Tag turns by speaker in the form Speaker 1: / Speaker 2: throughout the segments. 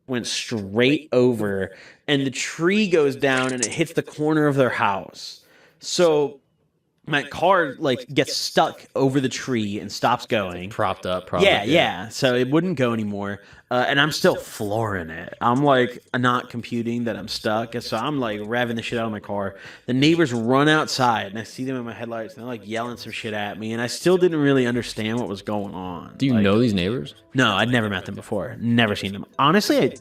Speaker 1: went straight over, and the tree goes down and it hits the corner of their house. So my car like gets stuck over the tree and stops going.
Speaker 2: Propped up, probably.
Speaker 1: Yeah. So it wouldn't go anymore. And I'm still flooring it. I'm like not computing that I'm stuck. And so I'm like revving the shit out of my car. The neighbors run outside and I see them in my headlights and they're like yelling some shit at me. And I still didn't really understand what was going on.
Speaker 2: Do you know these neighbors?
Speaker 1: No, I'd never met them before. Never seen them. Honestly, I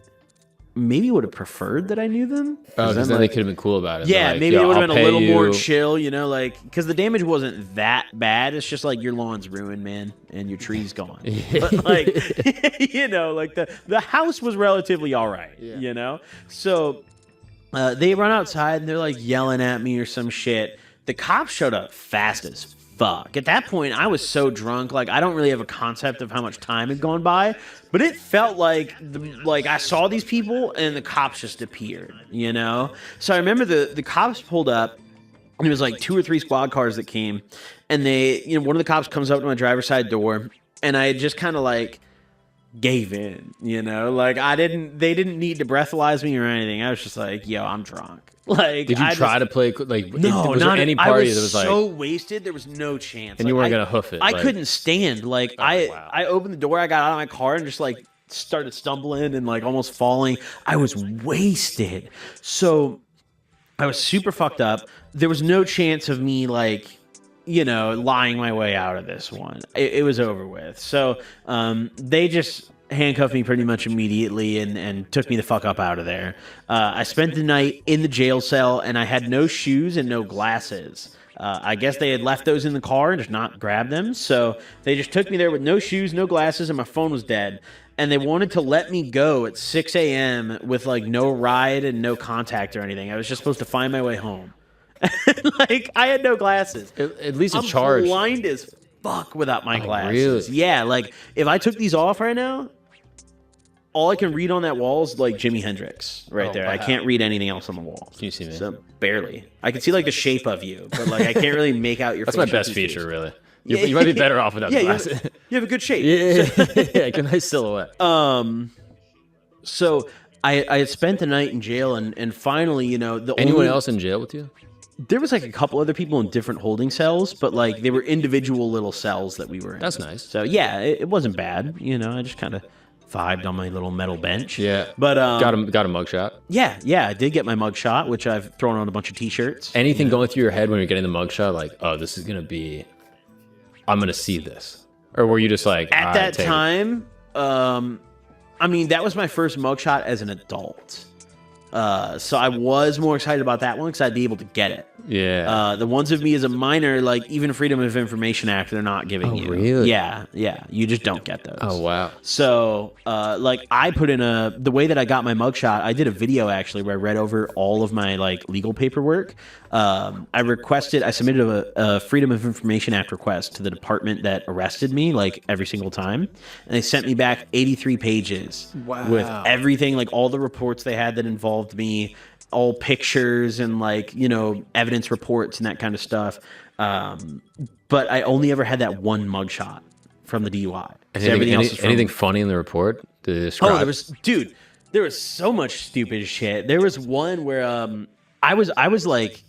Speaker 1: maybe would have preferred that I knew them.
Speaker 2: Oh, because then they could have been cool about it.
Speaker 1: Yeah,
Speaker 2: like,
Speaker 1: maybe it would have been a little more
Speaker 2: you.
Speaker 1: chill, you know, like, because the damage wasn't that bad. It's just like your lawn's ruined, man, and your tree's gone. But like, you know, like the house was relatively all right, you know? So they run outside and they're like yelling at me or some shit. The cops showed up fast as fuck. At that point, I was so drunk, like I don't really have a concept of how much time had gone by, but it felt like I saw these people and the cops just appeared, you know? So I remember the cops pulled up and it was like 2 or 3 squad cars that came, and they, you know, one of the cops comes up to my driver's side door and I just kind of like gave in, you know? Like they didn't need to breathalyze me or anything. I was just like, yo, I'm drunk. Like,
Speaker 2: did you try to play like?
Speaker 1: No,
Speaker 2: was
Speaker 1: not
Speaker 2: there any party that
Speaker 1: was
Speaker 2: was like
Speaker 1: so wasted. There was no chance,
Speaker 2: and you weren't gonna hoof it.
Speaker 1: I couldn't stand. Like I opened the door, I got out of my car and just like started stumbling and like almost falling. I was wasted, so I was super fucked up. There was no chance of me like, you know, lying my way out of this one. It was over with. So they just handcuffed me pretty much immediately and took me the fuck up out of there. I spent the night in the jail cell and I had no shoes and no glasses. I guess they had left those in the car and just not grabbed them. So they just took me there with no shoes, no glasses, and my phone was dead. And they wanted to let me go at 6 a.m. with like no ride and no contact or anything. I was just supposed to find my way home. Like I had no glasses.
Speaker 2: At least a
Speaker 1: I'm
Speaker 2: charge.
Speaker 1: blind as fuck without my glasses.
Speaker 2: Really?
Speaker 1: Yeah, like if I took these off right now, all I can read on that wall is like Jimi Hendrix right there.
Speaker 2: Wow.
Speaker 1: I can't read anything else on the wall.
Speaker 2: Can you see me?
Speaker 1: So barely. I can see like the shape of you, but like I can't really make out your.
Speaker 2: That's my
Speaker 1: facial
Speaker 2: best
Speaker 1: features.
Speaker 2: feature, really. You might be better off without the glasses.
Speaker 1: You have a good shape.
Speaker 2: Yeah, like a nice silhouette.
Speaker 1: So I had spent the night in jail, and finally, you know,
Speaker 2: Anyone else in jail with you?
Speaker 1: There was like a couple other people in different holding cells, but like they were individual little cells that we were in.
Speaker 2: That's nice.
Speaker 1: So yeah, it wasn't bad. You know, I just kind of vibed on my little metal bench.
Speaker 2: Yeah,
Speaker 1: but
Speaker 2: got a mugshot.
Speaker 1: Yeah, I did get my mugshot, which I've thrown on a bunch of T-shirts.
Speaker 2: Anything going through your head when you're getting the mugshot, like, oh, this is gonna be, I'm gonna see this, or were you just like
Speaker 1: at that time? I mean, that was my first mugshot as an adult. So I was more excited about that one because I'd be able to get it.
Speaker 2: Yeah.
Speaker 1: The ones of me as a minor, like even Freedom of Information Act, they're not giving you.
Speaker 2: Really?
Speaker 1: Yeah. You just don't get those.
Speaker 2: Oh wow.
Speaker 1: So, like I put in the way that I got my mugshot. I did a video actually where I read over all of my like legal paperwork. I submitted a Freedom of Information Act request to the department that arrested me, like every single time, and they sent me back 83 pages with everything, like all the reports they had that involved me, all pictures and like, you know, evidence reports and that kind of stuff. But I only ever had that one mugshot from the DUI.
Speaker 2: Anything funny in the report to describe?
Speaker 1: There was so much stupid shit. There was one where I was like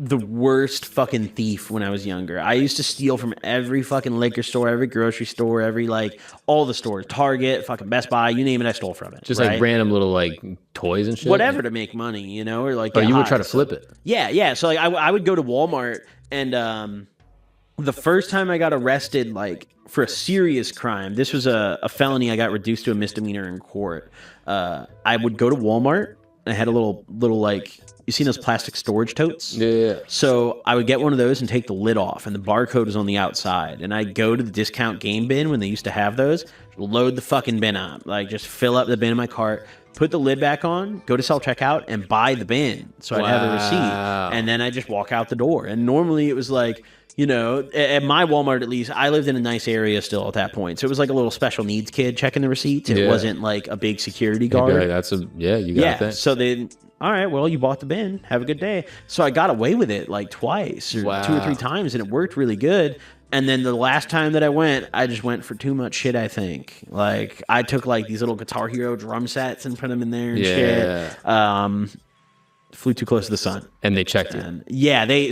Speaker 1: the worst fucking thief when I was younger. I used to steal from every fucking liquor store, every grocery store, every like all the stores, Target, fucking Best Buy, you name it, I stole from it.
Speaker 2: Just like random little like toys and shit.
Speaker 1: Whatever to make money, you know, or like.
Speaker 2: Oh, you would try to flip it.
Speaker 1: Yeah. So like I would go to Walmart and the first time I got arrested like for a serious crime, this was a felony. I got reduced to a misdemeanor in court. I would go to Walmart. I had a little like. You seen those plastic storage totes?
Speaker 2: Yeah.
Speaker 1: So I would get one of those and take the lid off, and the barcode was on the outside. And I'd go to the discount game bin when they used to have those, load the fucking bin up, like just fill up the bin in my cart, put the lid back on, go to self-checkout, and buy the bin. So I'd have a receipt, and then I'd just walk out the door. And normally it was like, you know, at my Walmart at least, I lived in a nice area still at that point. So it was like a little special needs kid checking the receipts. It wasn't like a big security guard.
Speaker 2: You got that.
Speaker 1: So they... All right, well, you bought the bin. Have a good day. So I got away with it like twice or 2 or 3 times, and it worked really good. And then the last time that I went, I just went for too much shit, I think. Like, I took, like, these little Guitar Hero drum sets and put them in there and shit. Flew too close to the sun.
Speaker 2: And they checked it.
Speaker 1: Yeah, they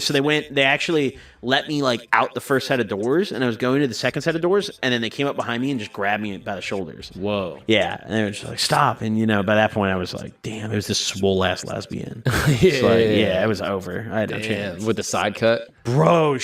Speaker 1: actually let me, like, out the first set of doors, and I was going to the second set of doors, and then they came up behind me and just grabbed me by the shoulders.
Speaker 2: Whoa.
Speaker 1: Yeah, and they were just like, stop. And, you know, by that point, I was like, damn, it was this swole-ass lesbian.
Speaker 2: Yeah,
Speaker 1: it was over. I had no chance.
Speaker 2: With the side cut?
Speaker 1: Bro,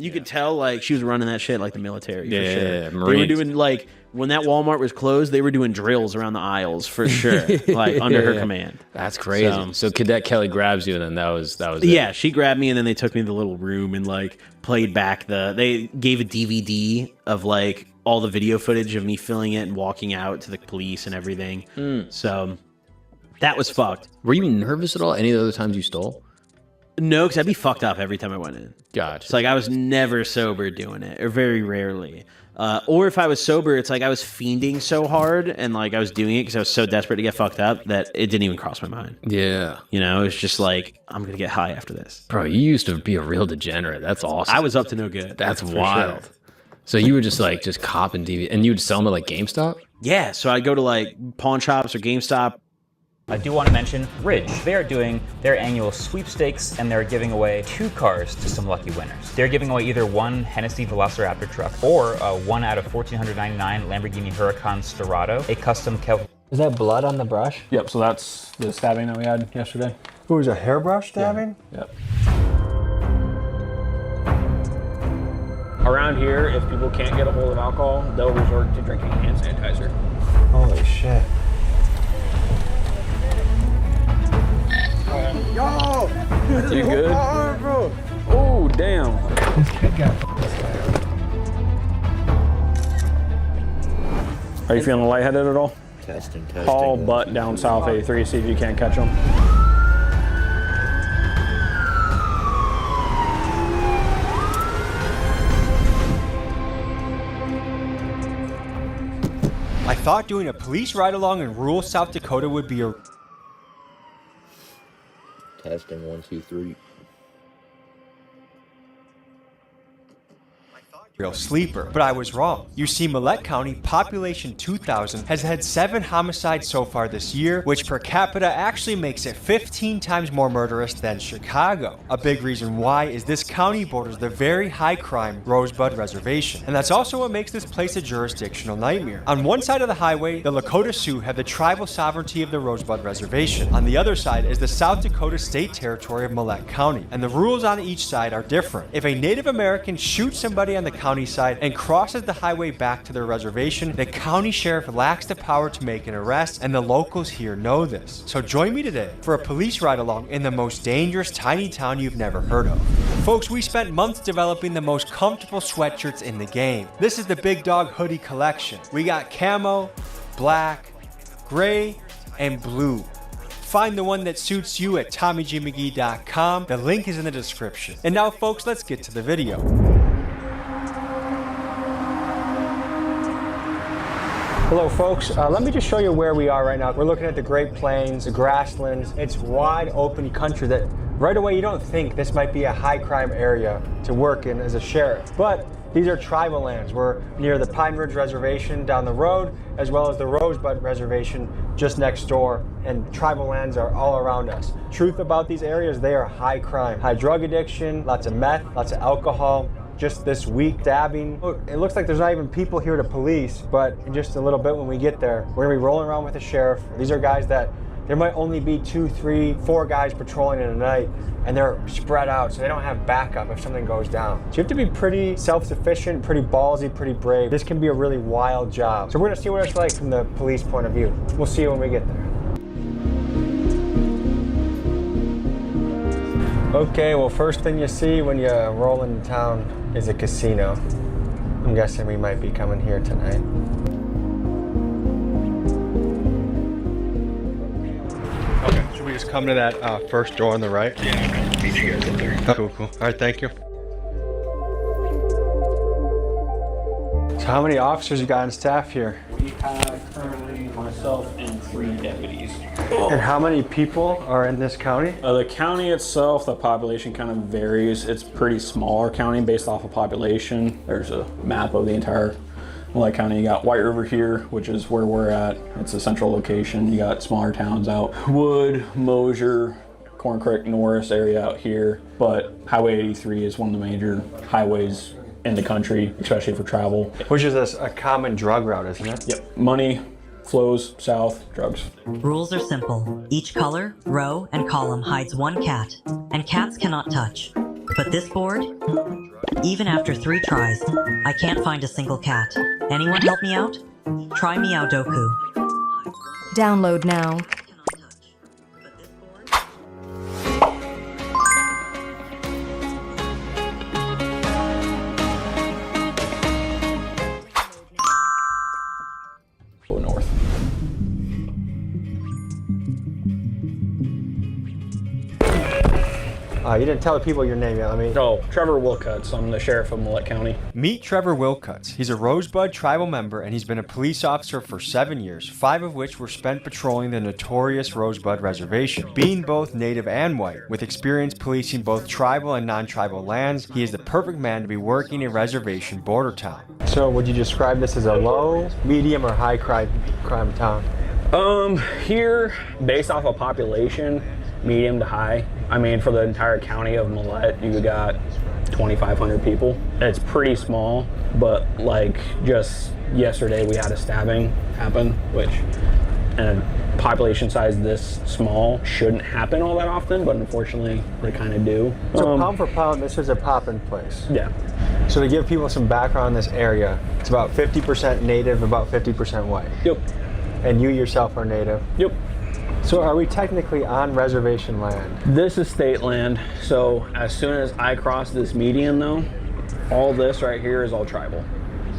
Speaker 1: you could tell, like, she was running that shit like the military, for sure.
Speaker 2: Marines.
Speaker 1: They were doing, like, when that Walmart was closed, they were doing drills around the aisles, for sure, like, under her command.
Speaker 2: That's crazy. So Cadet Kelly grabs you, and then that was it.
Speaker 1: Yeah, she grabbed me, and then they took me to the little room and, like, played back they gave a DVD of, like, all the video footage of me filling it and walking out to the police and everything. So that was fucked.
Speaker 2: Were you nervous at all any of the other times you stole?
Speaker 1: No, because I'd be fucked up every time I went in.
Speaker 2: Gotcha.
Speaker 1: It's like I was never sober doing it, or very rarely. Or if I was sober, it's like I was fiending so hard and like I was doing it because I was so desperate to get fucked up that it didn't even cross my mind.
Speaker 2: Yeah.
Speaker 1: You know, it's just like, I'm going to get high after this.
Speaker 2: Bro, you used to be a real degenerate. That's awesome.
Speaker 1: I was up to no good.
Speaker 2: That's wild. Sure. So you would just copping DVD, and you would sell them at like GameStop?
Speaker 1: Yeah. So I'd go to like pawn shops or GameStop.
Speaker 3: I do want to mention Ridge. They are doing their annual sweepstakes, and they're giving away 2 cars to some lucky winners. They're giving away either one Hennessy Velociraptor truck or a 1 out of 1,499 Lamborghini Huracan Storado, a custom
Speaker 4: Is that blood on the brush?
Speaker 5: Yep, so that's the stabbing that we had yesterday.
Speaker 4: It was a hairbrush stabbing?
Speaker 5: Yeah. Yep. Around here, if people can't get a hold of alcohol, they'll resort to drinking hand sanitizer.
Speaker 4: Holy shit.
Speaker 5: Yo! You good? Oh, damn. Are you feeling lightheaded at all?
Speaker 6: Testing.
Speaker 5: Haul butt down South 83, see if you can't catch them.
Speaker 7: I thought doing a police ride-along in rural South Dakota would be a...
Speaker 6: Testing 1, 2, 3.
Speaker 7: real sleeper, but I was wrong. You see, Millette County, population 2,000, has had 7 homicides so far this year, which per capita actually makes it 15 times more murderous than Chicago. A big reason why is this county borders the very high crime Rosebud Reservation, and that's also what makes this place a jurisdictional nightmare. On one side of the highway, the Lakota Sioux have the tribal sovereignty of the Rosebud Reservation. On the other side is the South Dakota state territory of Millette County, and the rules on each side are different. If a Native American shoots somebody on the county side and crosses the highway back to their reservation, the county sheriff lacks the power to make an arrest, and the locals here know this. So join me today for a police ride-along in the most dangerous tiny town you've never heard of. Folks, we spent months developing the most comfortable sweatshirts in the game. This is the Big Dog Hoodie collection. We got camo, black, gray, and blue. Find the one that suits you at TommyGMcGee.com. The link is in the description. And now, folks, let's get to the video.
Speaker 4: Hello folks, let me just show you where we are right now. We're looking at the Great Plains, the grasslands. It's wide open country that right away you don't think this might be a high crime area to work in as a sheriff. But these are tribal lands. We're near the Pine Ridge Reservation down the road, as well as the Rosebud Reservation just next door, and tribal lands are all around us. Truth about these areas, they are high crime. High drug addiction, lots of meth, lots of alcohol. Just this week, stabbing. Look, it looks like there's not even people here to police, but in just a little bit when we get there, we're gonna be rolling around with the sheriff. These are guys that, there might only be 2, 3, 4 guys patrolling in a night, and they're spread out, so they don't have backup if something goes down. So you have to be pretty self-sufficient, pretty ballsy, pretty brave. This can be a really wild job. So we're gonna see what it's like from the police point of view. We'll see you when we get there. Okay, well, first thing you see when you roll into town is a casino. I'm guessing we might be coming here tonight. Okay, should we just come to that first door on the right?
Speaker 6: Yeah, meet you guys up there.
Speaker 4: Cool, cool. All right, thank you. So how many officers you got on staff here?
Speaker 5: We have currently myself and 3 deputies.
Speaker 4: And how many people are in this county?
Speaker 5: The county itself, the population kind of varies. It's pretty smaller county based off of population. There's a map of the entire Lake County. You got White River here, which is where we're at. It's a central location. You got smaller towns out. Wood, Mosier, Corn Creek, Norris area out here. But Highway 83 is one of the major highways in the country, especially for travel.
Speaker 4: Which is a common drug route, isn't it?
Speaker 5: Yep. Money flows south, drugs.
Speaker 8: Rules are simple. Each color, row, and column hides one cat, and cats cannot touch. But this board, even after 3 tries, I can't find a single cat. Anyone help me out? Try Meow Doku.
Speaker 9: Download now.
Speaker 5: Go north.
Speaker 4: You didn't tell the people your name yet.
Speaker 5: Oh, Trevor Wilcuts. I'm the sheriff of Millette County.
Speaker 7: Meet Trevor Wilcuts. He's a Rosebud tribal member and he's been a police officer for 7 years, 5 of which were spent patrolling the notorious Rosebud Reservation. Being both native and white, with experience policing both tribal and non-tribal lands, he is the perfect man to be working a reservation border town.
Speaker 4: So would you describe this as a low, medium, or high crime town?
Speaker 5: Here, based off of population, medium to high. I mean, for the entire county of Millette, you got 2,500 people. It's pretty small, but like just yesterday we had a stabbing happen, which and population size this small shouldn't happen all that often, but unfortunately they kind of do.
Speaker 4: So pound for pound, this is a poppin' place.
Speaker 5: Yeah.
Speaker 4: So to give people some background on this area, it's about 50% native, about 50% white.
Speaker 5: Yep.
Speaker 4: And you yourself are native.
Speaker 5: Yep.
Speaker 4: So are we technically on reservation land?
Speaker 5: This is state land, so as soon as I cross this median though, all this right here is all tribal.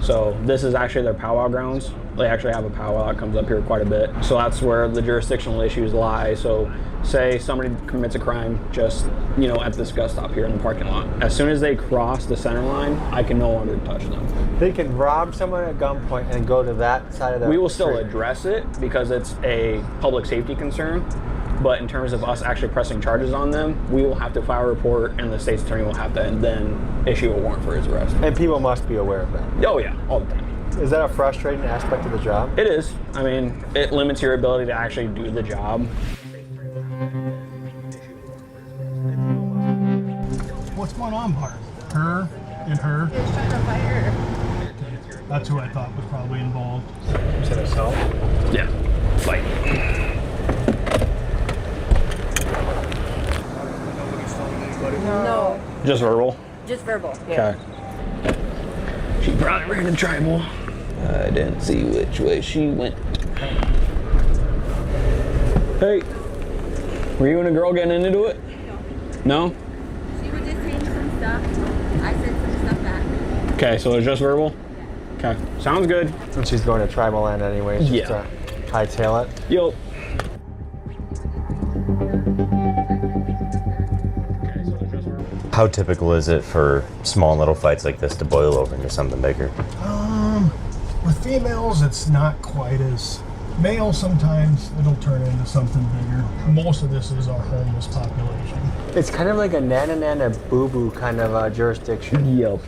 Speaker 5: So this is actually their powwow grounds. They actually have a powwow that comes up here quite a bit. So that's where the jurisdictional issues lie. So say somebody commits a crime just, at this bus stop here in the parking lot. As soon as they cross the center line, I can no longer touch them.
Speaker 4: They can rob someone at gunpoint and go to that side of the
Speaker 5: We will still
Speaker 4: street.
Speaker 5: address it because it's a public safety concern. But in terms of us actually pressing charges on them, we will have to file a report and the state's attorney will have to then issue a warrant for his arrest.
Speaker 4: And people must be aware of that.
Speaker 5: Oh yeah, all the time.
Speaker 4: Is that a frustrating aspect of the job?
Speaker 5: It is. I mean, it limits your ability to actually do the job.
Speaker 10: What's going on, Bart? Her and her?
Speaker 11: He was trying to fight her.
Speaker 10: That's who I thought was probably involved.
Speaker 4: Is it assault?
Speaker 5: Yeah, fight.
Speaker 11: No,
Speaker 5: Just verbal?
Speaker 11: just verbal. Yeah.
Speaker 5: Okay. She probably ran in tribal. I didn't see which way she went. Hey, were you and a girl getting into it? No?
Speaker 11: She was just saying some stuff. I said some stuff back.
Speaker 5: Okay, so it's just verbal? Okay, sounds good.
Speaker 4: And she's going to tribal land anyways, just to hightail it.
Speaker 5: Yo.
Speaker 12: How typical is it for small little fights like this to boil over into something bigger?
Speaker 10: With females, it's not quite as male. Sometimes it'll turn into something bigger. Most of this is our homeless population.
Speaker 4: It's kind of like a nana boo-boo kind of jurisdiction.
Speaker 5: Yep.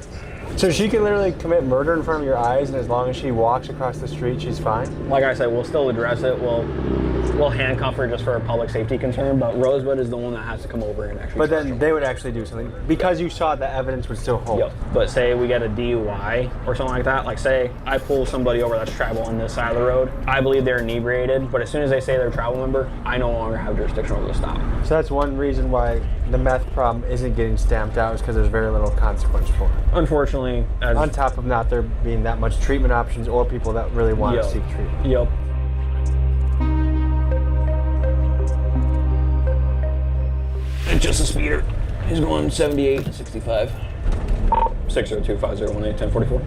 Speaker 4: So she can literally commit murder in front of your eyes, and as long as she walks across the street, she's fine?
Speaker 5: Like I said, we'll still address it. We'll handcuff her just for a public safety concern, but Rosebud is the one that has to come over and actually.
Speaker 4: But then they would actually do something because you saw the evidence would still hold.
Speaker 5: Yep. But say we get a DUI or something like that. Like say I pull somebody over that's tribal on this side of the road. I believe they're inebriated, but as soon as they say they're a tribal member, I no longer have jurisdiction over the stop.
Speaker 4: So that's one reason why the meth problem isn't getting stamped out, is because there's very little consequence for it.
Speaker 5: Unfortunately,
Speaker 4: on top of not there being that much treatment options or people that really want to seek treatment.
Speaker 5: Yep. It's just a speeder. He's going 78 to 65. 602-501-1044.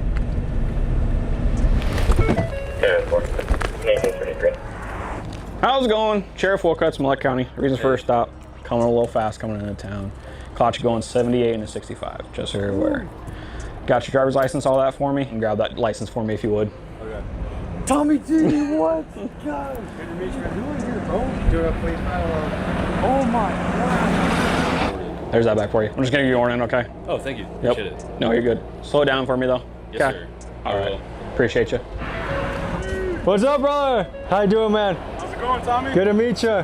Speaker 5: How's it going? Sheriff Wilcuts, Millette County. Reasons for a stop. Coming a little fast coming into town. Caught you going 78 and a 65, just so you're aware. Got your driver's license, all that for me? And grab that license for me if you would.
Speaker 4: Okay. Tommy D, what? God. Good to meet you. Who are you, bro? Doing a plate Oh my God.
Speaker 5: There's that back for you. I'm just gonna give you a warning, okay?
Speaker 2: Oh, thank you.
Speaker 5: Yep.
Speaker 2: Appreciate it.
Speaker 5: No, you're good. Slow it down for me though.
Speaker 2: Yes, sir.
Speaker 5: All right. Appreciate you.
Speaker 4: What's up, brother? How you doing, man?
Speaker 10: How's it going, Tommy?
Speaker 4: Good to meet you.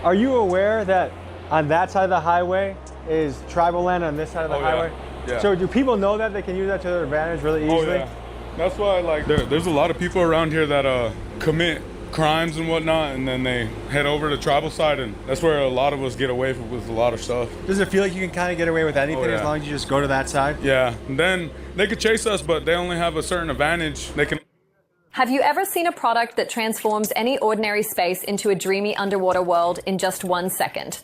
Speaker 4: Are you aware that on that side of the highway is tribal land on this side of the highway?
Speaker 13: Yeah.
Speaker 4: So do people know that they can use that to their advantage really easily?
Speaker 13: Oh, yeah. That's why, like, there's a lot of people around here that commit crimes and whatnot, and then they head over to tribal side, and that's where a lot of us get away with a lot of stuff.
Speaker 4: Does it feel like you can kind of get away with anything as long as you just go to that side?
Speaker 13: Yeah, and then they could chase us, but they only have a certain advantage. They can.
Speaker 14: Have you ever seen a product that transforms any ordinary space into a dreamy underwater world in just 1 second?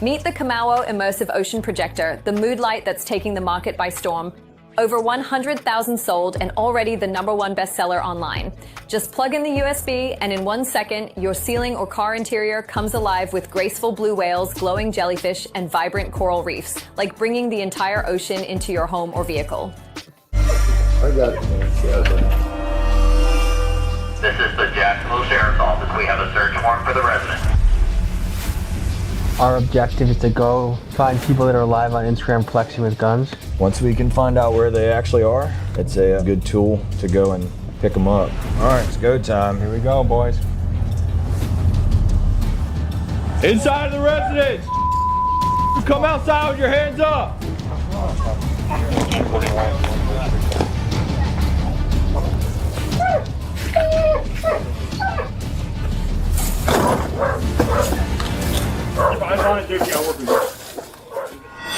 Speaker 14: Meet the Kamau Immersive Ocean Projector, the mood light that's taking the market by storm. Over 100,000 sold and already the #1 bestseller online. Just plug in the USB and in 1 second, your ceiling or car interior comes alive with graceful blue whales, glowing jellyfish, and vibrant coral reefs, like bringing the entire ocean into your home or vehicle.
Speaker 6: I got it, man. This is the Jacksonville Sheriff's Office. We have a search warrant for the resident.
Speaker 4: Our objective is to go find people that are alive on Instagram flexing with guns.
Speaker 15: Once we can find out where they actually are, it's a good tool to go and pick them up. All right, it's go time.
Speaker 4: Here we go, boys.
Speaker 16: Inside of the residence! Come outside with your hands up!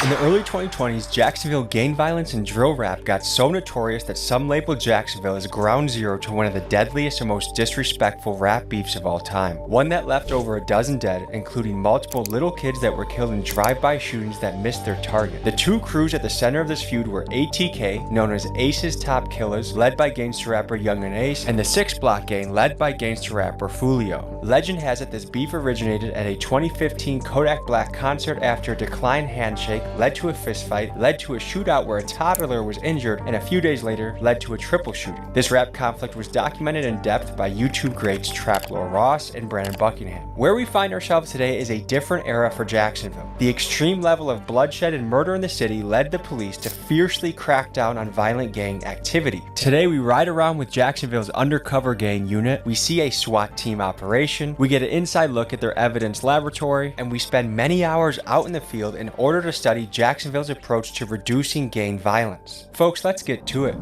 Speaker 7: In the early 2020s, Jacksonville gang violence and drill rap got so notorious that some labeled Jacksonville as ground zero to one of the deadliest and most disrespectful rap beefs of all time. One that left over a dozen dead, including multiple little kids that were killed in drive-by shootings that missed their target. The two crews at the center of this feud were ATK, known as Ace's Top Killers, led by gangster rapper Young and Ace, and the 6 Block Gang, led by gangster rapper Fulio. Legend has it this beef originated at a 2015 Kodak Black concert after a declined handshake, led to a fistfight, led to a shootout where a toddler was injured, and a few days later led to a triple shooting. This rap conflict was documented in depth by YouTube greats Trap Lord Ross and Brandon Buckingham. Where we find ourselves today is a different era for Jacksonville. The extreme level of bloodshed and murder in the city led the police to fiercely crack down on violent gang activity. Today we ride around with Jacksonville's undercover gang unit, we see a SWAT team operation, we get an inside look at their evidence laboratory, and we spend many hours out in the field in order to study Jacksonville's approach to reducing gang violence. Folks, let's get to it.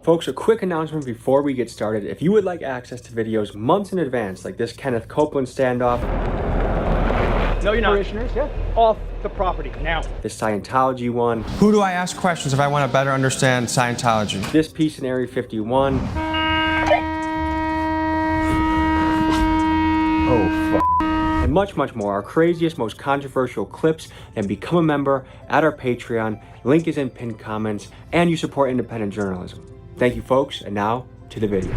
Speaker 7: Folks, a quick announcement before we get started. If you would like access to videos months in advance, like this Kenneth Copeland standoff,
Speaker 17: no, you're not. Parishioners, yeah. Off the property now.
Speaker 7: This Scientology one. Who do I ask questions if I want to better understand Scientology? This piece in Area 51. Oh, fuck. And much, much more. Our craziest, most controversial clips, and become a member at our Patreon. Link is in pinned comments, and you support independent journalism. Thank you, folks, and now to the video.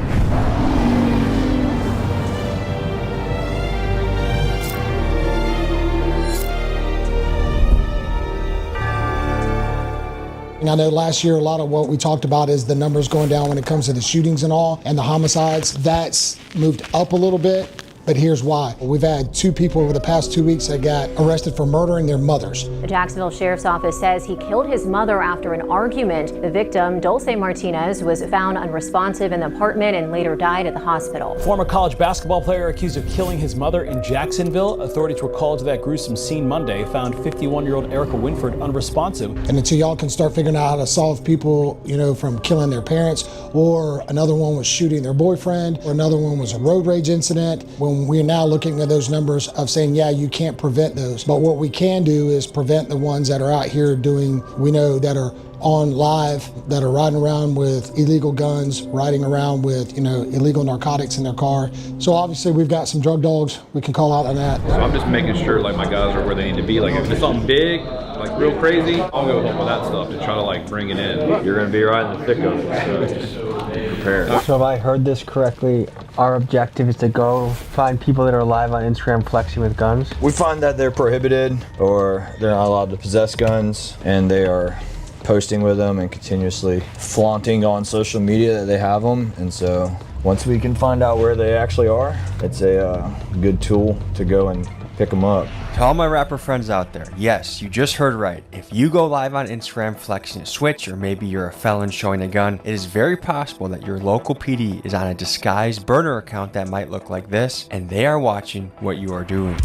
Speaker 18: I know last year a lot of what we talked about is the numbers going down when it comes to the shootings and all, and the homicides. That's moved up a little bit. But here's why. We've had 2 people over the past 2 weeks that got arrested for murdering their mothers.
Speaker 19: The Jacksonville Sheriff's Office says he killed his mother after an argument. The victim, Dulce Martinez, was found unresponsive in the apartment and later died at the hospital.
Speaker 20: Former college basketball player accused of killing his mother in Jacksonville. Authorities were called to that gruesome scene Monday, found 51-year-old Erica Winford unresponsive.
Speaker 18: And until y'all can start figuring out how to solve people, from killing their parents, or another one was shooting their boyfriend, or another one was a road rage incident, when we're now looking at those numbers of saying, yeah, you can't prevent those. But what we can do is prevent the ones that are out here we know that are on live, that are riding around with illegal guns, riding around with, illegal narcotics in their car. So obviously we've got some drug dogs we can call out on that.
Speaker 21: So I'm just making sure my guys are where they need to be. If it's something big, real crazy, I'll go home with that stuff to try to bring it in.
Speaker 15: You're gonna be right in the thick of it, so just prepare.
Speaker 4: So if I heard this correctly, our objective is to go find people that are alive on Instagram flexing with guns?
Speaker 15: We find that they're prohibited or they're not allowed to possess guns, and they are posting with them and continuously flaunting on social media that they have them. And so once we can find out where they actually are, it's a good tool to go and pick them up.
Speaker 7: To all my rapper friends out there, yes, you just heard right. If you go live on Instagram flexing a switch, or maybe you're a felon showing a gun, it is very possible that your local PD is on a disguised burner account that might look like this, and they are watching what you are doing.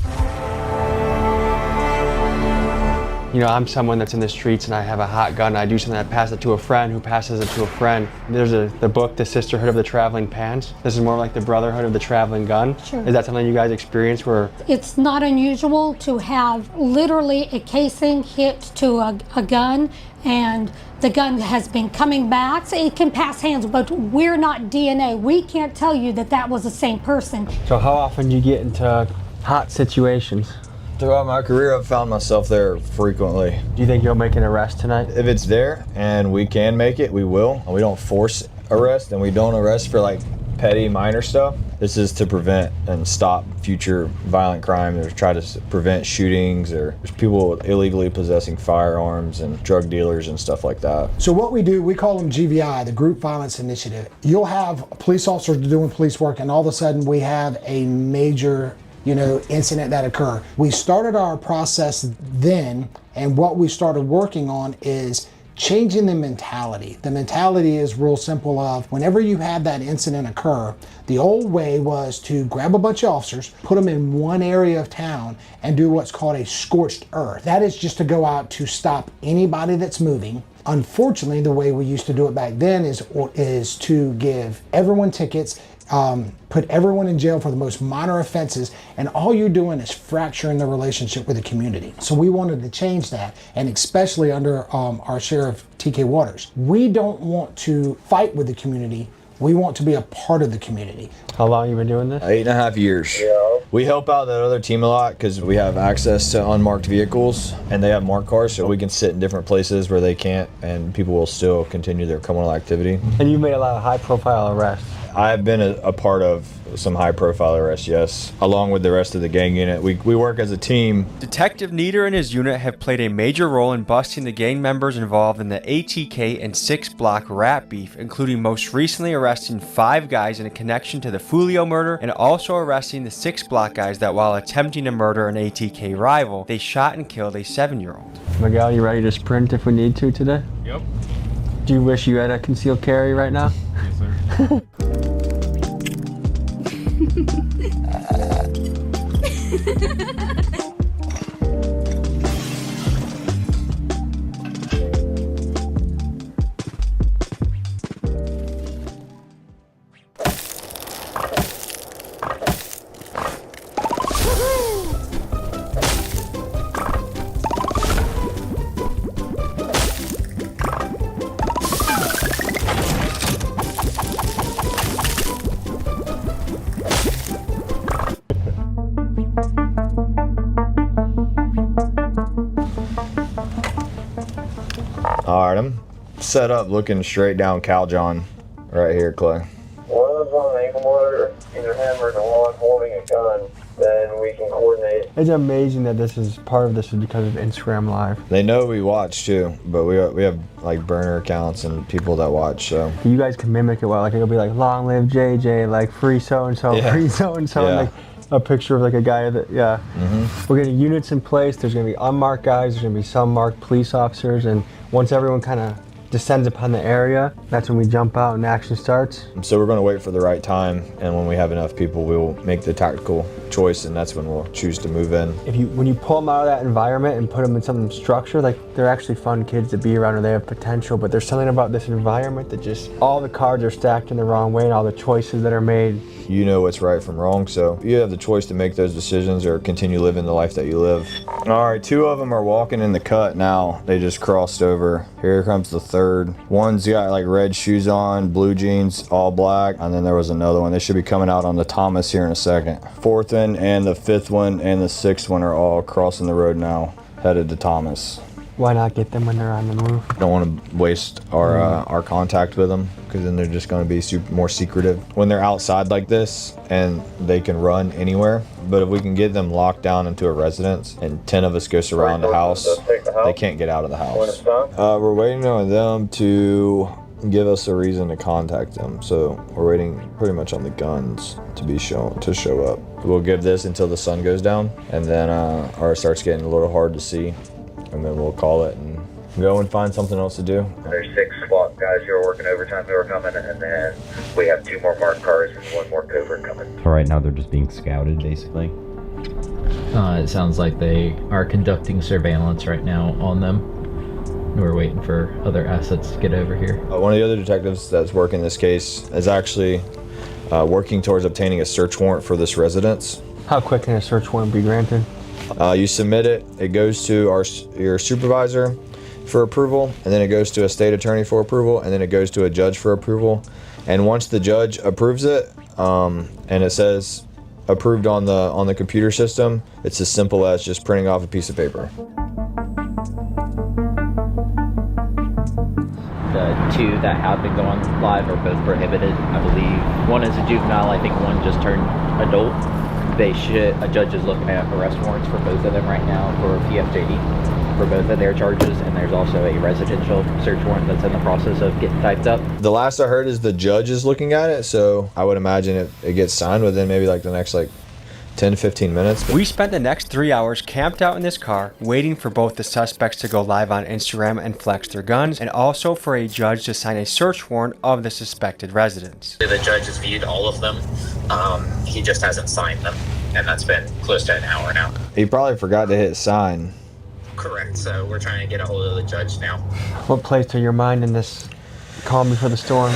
Speaker 7: You know, I'm someone that's in the streets and I have a hot gun. I do something, I pass it to a friend who passes it to a friend. There's the book, The Sisterhood of the Traveling Pants. This is more like the Brotherhood of the Traveling Gun.
Speaker 1: Sure.
Speaker 7: Is that something you guys experience where?
Speaker 1: It's not unusual to have literally a casing hit to a gun, and the gun has been coming back. So it can pass hands, but we're not DNA. We can't tell you that that was the same person.
Speaker 7: So how often do you get into hot situations?
Speaker 15: Throughout my career, I've found myself there frequently.
Speaker 7: Do you think you'll make an arrest tonight?
Speaker 15: If it's there and we can make it, we will. We don't force arrest, and we don't arrest for like petty minor stuff. This is to prevent and stop future violent crime, or try to prevent shootings, or there's people illegally possessing firearms and drug dealers and stuff like that.
Speaker 18: So what we do, we call them GVI, the Group Violence Initiative. You'll have police officers doing police work, and all of a sudden we have a major incident that occur. We started our process then, and what we started working on is changing the mentality. The mentality is real simple of whenever you had that incident occur, the old way was to grab a bunch of officers, put them in one area of town, and do what's called a scorched earth. That is just to go out to stop anybody that's moving. Unfortunately, the way we used to do it back then is to give everyone tickets, put everyone in jail for the most minor offenses, and all you're doing is fracturing the relationship with the community. So we wanted to change that, and especially under our Sheriff TK Waters. We don't want to fight with the community. We want to be a part of the community.
Speaker 7: How long have you been doing this?
Speaker 15: 8.5 years. Yeah. We help out that other team a lot because we have access to unmarked vehicles, and they have marked cars, so we can sit in different places where they can't, and people will still continue their criminal activity.
Speaker 7: And you made a lot of high-profile arrests.
Speaker 15: I've been a part of some high-profile arrests, yes, along with the rest of the gang unit. We work as a team.
Speaker 7: Detective Nieder and his unit have played a major role in busting the gang members involved in the ATK and 6 Block rat beef, including most recently arresting 5 guys in a connection to the Fulio murder, and also arresting the 6 Block guys that, while attempting to murder an ATK rival, they shot and killed a 7-year-old. Miguel, you ready to sprint if we need to today?
Speaker 13: Yep.
Speaker 7: Do you wish you had a concealed carry right now?
Speaker 13: Yes, sir.
Speaker 15: All right, I'm set up looking straight down Cal John right here, Clay.
Speaker 22: One of them's on an ankle monitor, either him or the one holding a gun, then we can coordinate.
Speaker 7: It's amazing that this is part of this is because of Instagram Live.
Speaker 15: They know we watch too, but we have like burner accounts and people that watch, so.
Speaker 7: You guys can mimic it well, like it'll be like long live JJ, like free so-and-so,
Speaker 15: Yeah.
Speaker 7: free so-and-so,
Speaker 15: Yeah.
Speaker 7: and like a picture of like a guy that, yeah.
Speaker 15: Mm-hmm.
Speaker 7: We're getting units in place, there's gonna be unmarked guys, there's gonna be some marked police officers, and once everyone kind of descends upon the area, that's when we jump out and action starts.
Speaker 15: So we're going to wait for the right time, and when we have enough people, we will make the tactical choice, and that's when we'll choose to move in.
Speaker 7: When you pull them out of that environment and put them in some structure, like they're actually fun kids to be around, or they have potential, but there's something about this environment that just, all the cards are stacked in the wrong way and all the choices that are made.
Speaker 15: You know what's right from wrong, so you have the choice to make those decisions or continue living the life that you live. All right, 2 of them are walking in the cut now. They just crossed over. Here comes the 3rd. One's got like red shoes on, blue jeans, all black, and then there was another one. They should be coming out on the Thomas here in a second. 4th one and the 5th one and the 6th one are all crossing the road now, headed to Thomas.
Speaker 7: Why not get them when they're on the move?
Speaker 15: Don't want to waste our contact with them, because then they're just going to be more secretive when they're outside like this, and they can run anywhere. But if we can get them locked down into a residence and 10 of us go surround the house,
Speaker 22: the house?
Speaker 15: They can't get out of the
Speaker 22: Want
Speaker 15: house.
Speaker 22: to stop?
Speaker 15: We're waiting on them to give us a reason to contact them. So we're waiting pretty much on the guns to show up. We'll give this until the sun goes down, and then or it starts getting a little hard to see, and then we'll call it and go and find something else to do.
Speaker 6: There's 6 SWAT guys who are working overtime who are coming, and then we have 2 more marked cars and 1 more covert coming.
Speaker 12: So right now they're just being scouted, basically.
Speaker 3: It sounds like they are conducting surveillance right now on them. We're waiting for other assets to get over here.
Speaker 15: One of the other detectives that's working this case is actually working towards obtaining a search warrant for this residence.
Speaker 4: How quick can a search warrant be granted?
Speaker 15: You submit it, it goes to your supervisor for approval, and then it goes to a state attorney for approval, and then it goes to a judge for approval. And once the judge approves it, and it says approved on the computer system, it's as simple as just printing off a piece of paper.
Speaker 3: The 2 that have been going live are both prohibited, I believe. One is a juvenile, I think one just turned adult. A judge is looking at arrest warrants for both of them right now for PFJD for both of their charges, and there's also a residential search warrant that's in the process of getting typed up.
Speaker 15: The last I heard is the judge is looking at it, so I would imagine it gets signed within maybe like the next 10 to 15 minutes.
Speaker 4: We spent the next 3 hours camped out in this car, waiting for both the suspects to go live on Instagram and flex their guns, and also for a judge to sign a search warrant of the suspected residents.
Speaker 6: The judge has viewed all of them. He just hasn't signed them, and that's been close to an hour now.
Speaker 15: He probably forgot to hit sign.
Speaker 6: Correct, so we're trying to get a hold of the judge now.
Speaker 4: What plays to your mind in this calm before the storm?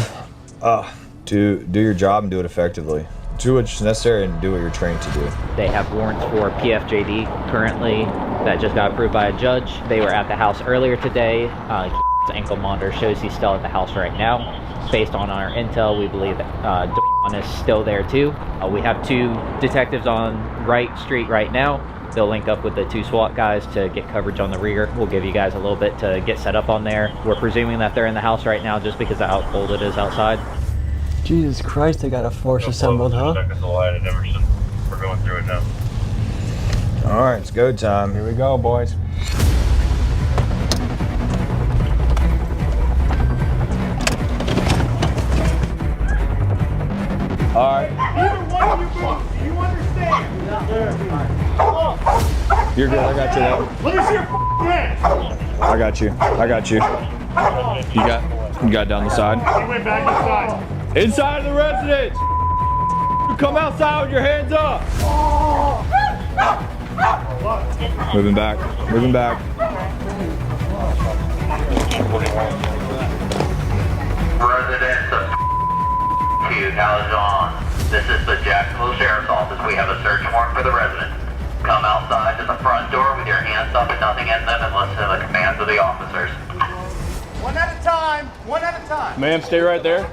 Speaker 15: To do your job and do it effectively. Do what's necessary and do what you're trained to do.
Speaker 3: They have warrants for PFJD currently that just got approved by a judge. They were at the house earlier today. His ankle monitor shows he's still at the house right now. Based on our intel, we believe that Dawn is still there too. We have 2 detectives on Wright Street right now. They'll link up with the 2 SWAT guys to get coverage on the rear. We'll give you guys a little bit to get set up on there. We're presuming that they're in the house right now just because of how cold it is outside.
Speaker 4: Jesus Christ, they got a force assembled, huh?
Speaker 22: We're going through it now.
Speaker 15: All right, it's go time.
Speaker 4: Here we go, boys.
Speaker 16: All right.
Speaker 10: Do you understand?
Speaker 16: You're good. I got you though.
Speaker 10: Let me see your hands.
Speaker 15: I got you.
Speaker 16: You got down the side.
Speaker 10: You went back inside.
Speaker 16: Inside of the residence. You come outside with your hands up. Moving back.
Speaker 6: Residents of Calzone. This is the Jacksonville Sheriff's Office. We have a search warrant for the residents. Come outside to the front door with your hands up and nothing in them and listen to the commands of the officers.
Speaker 10: One at a time.
Speaker 16: Ma'am, stay right there.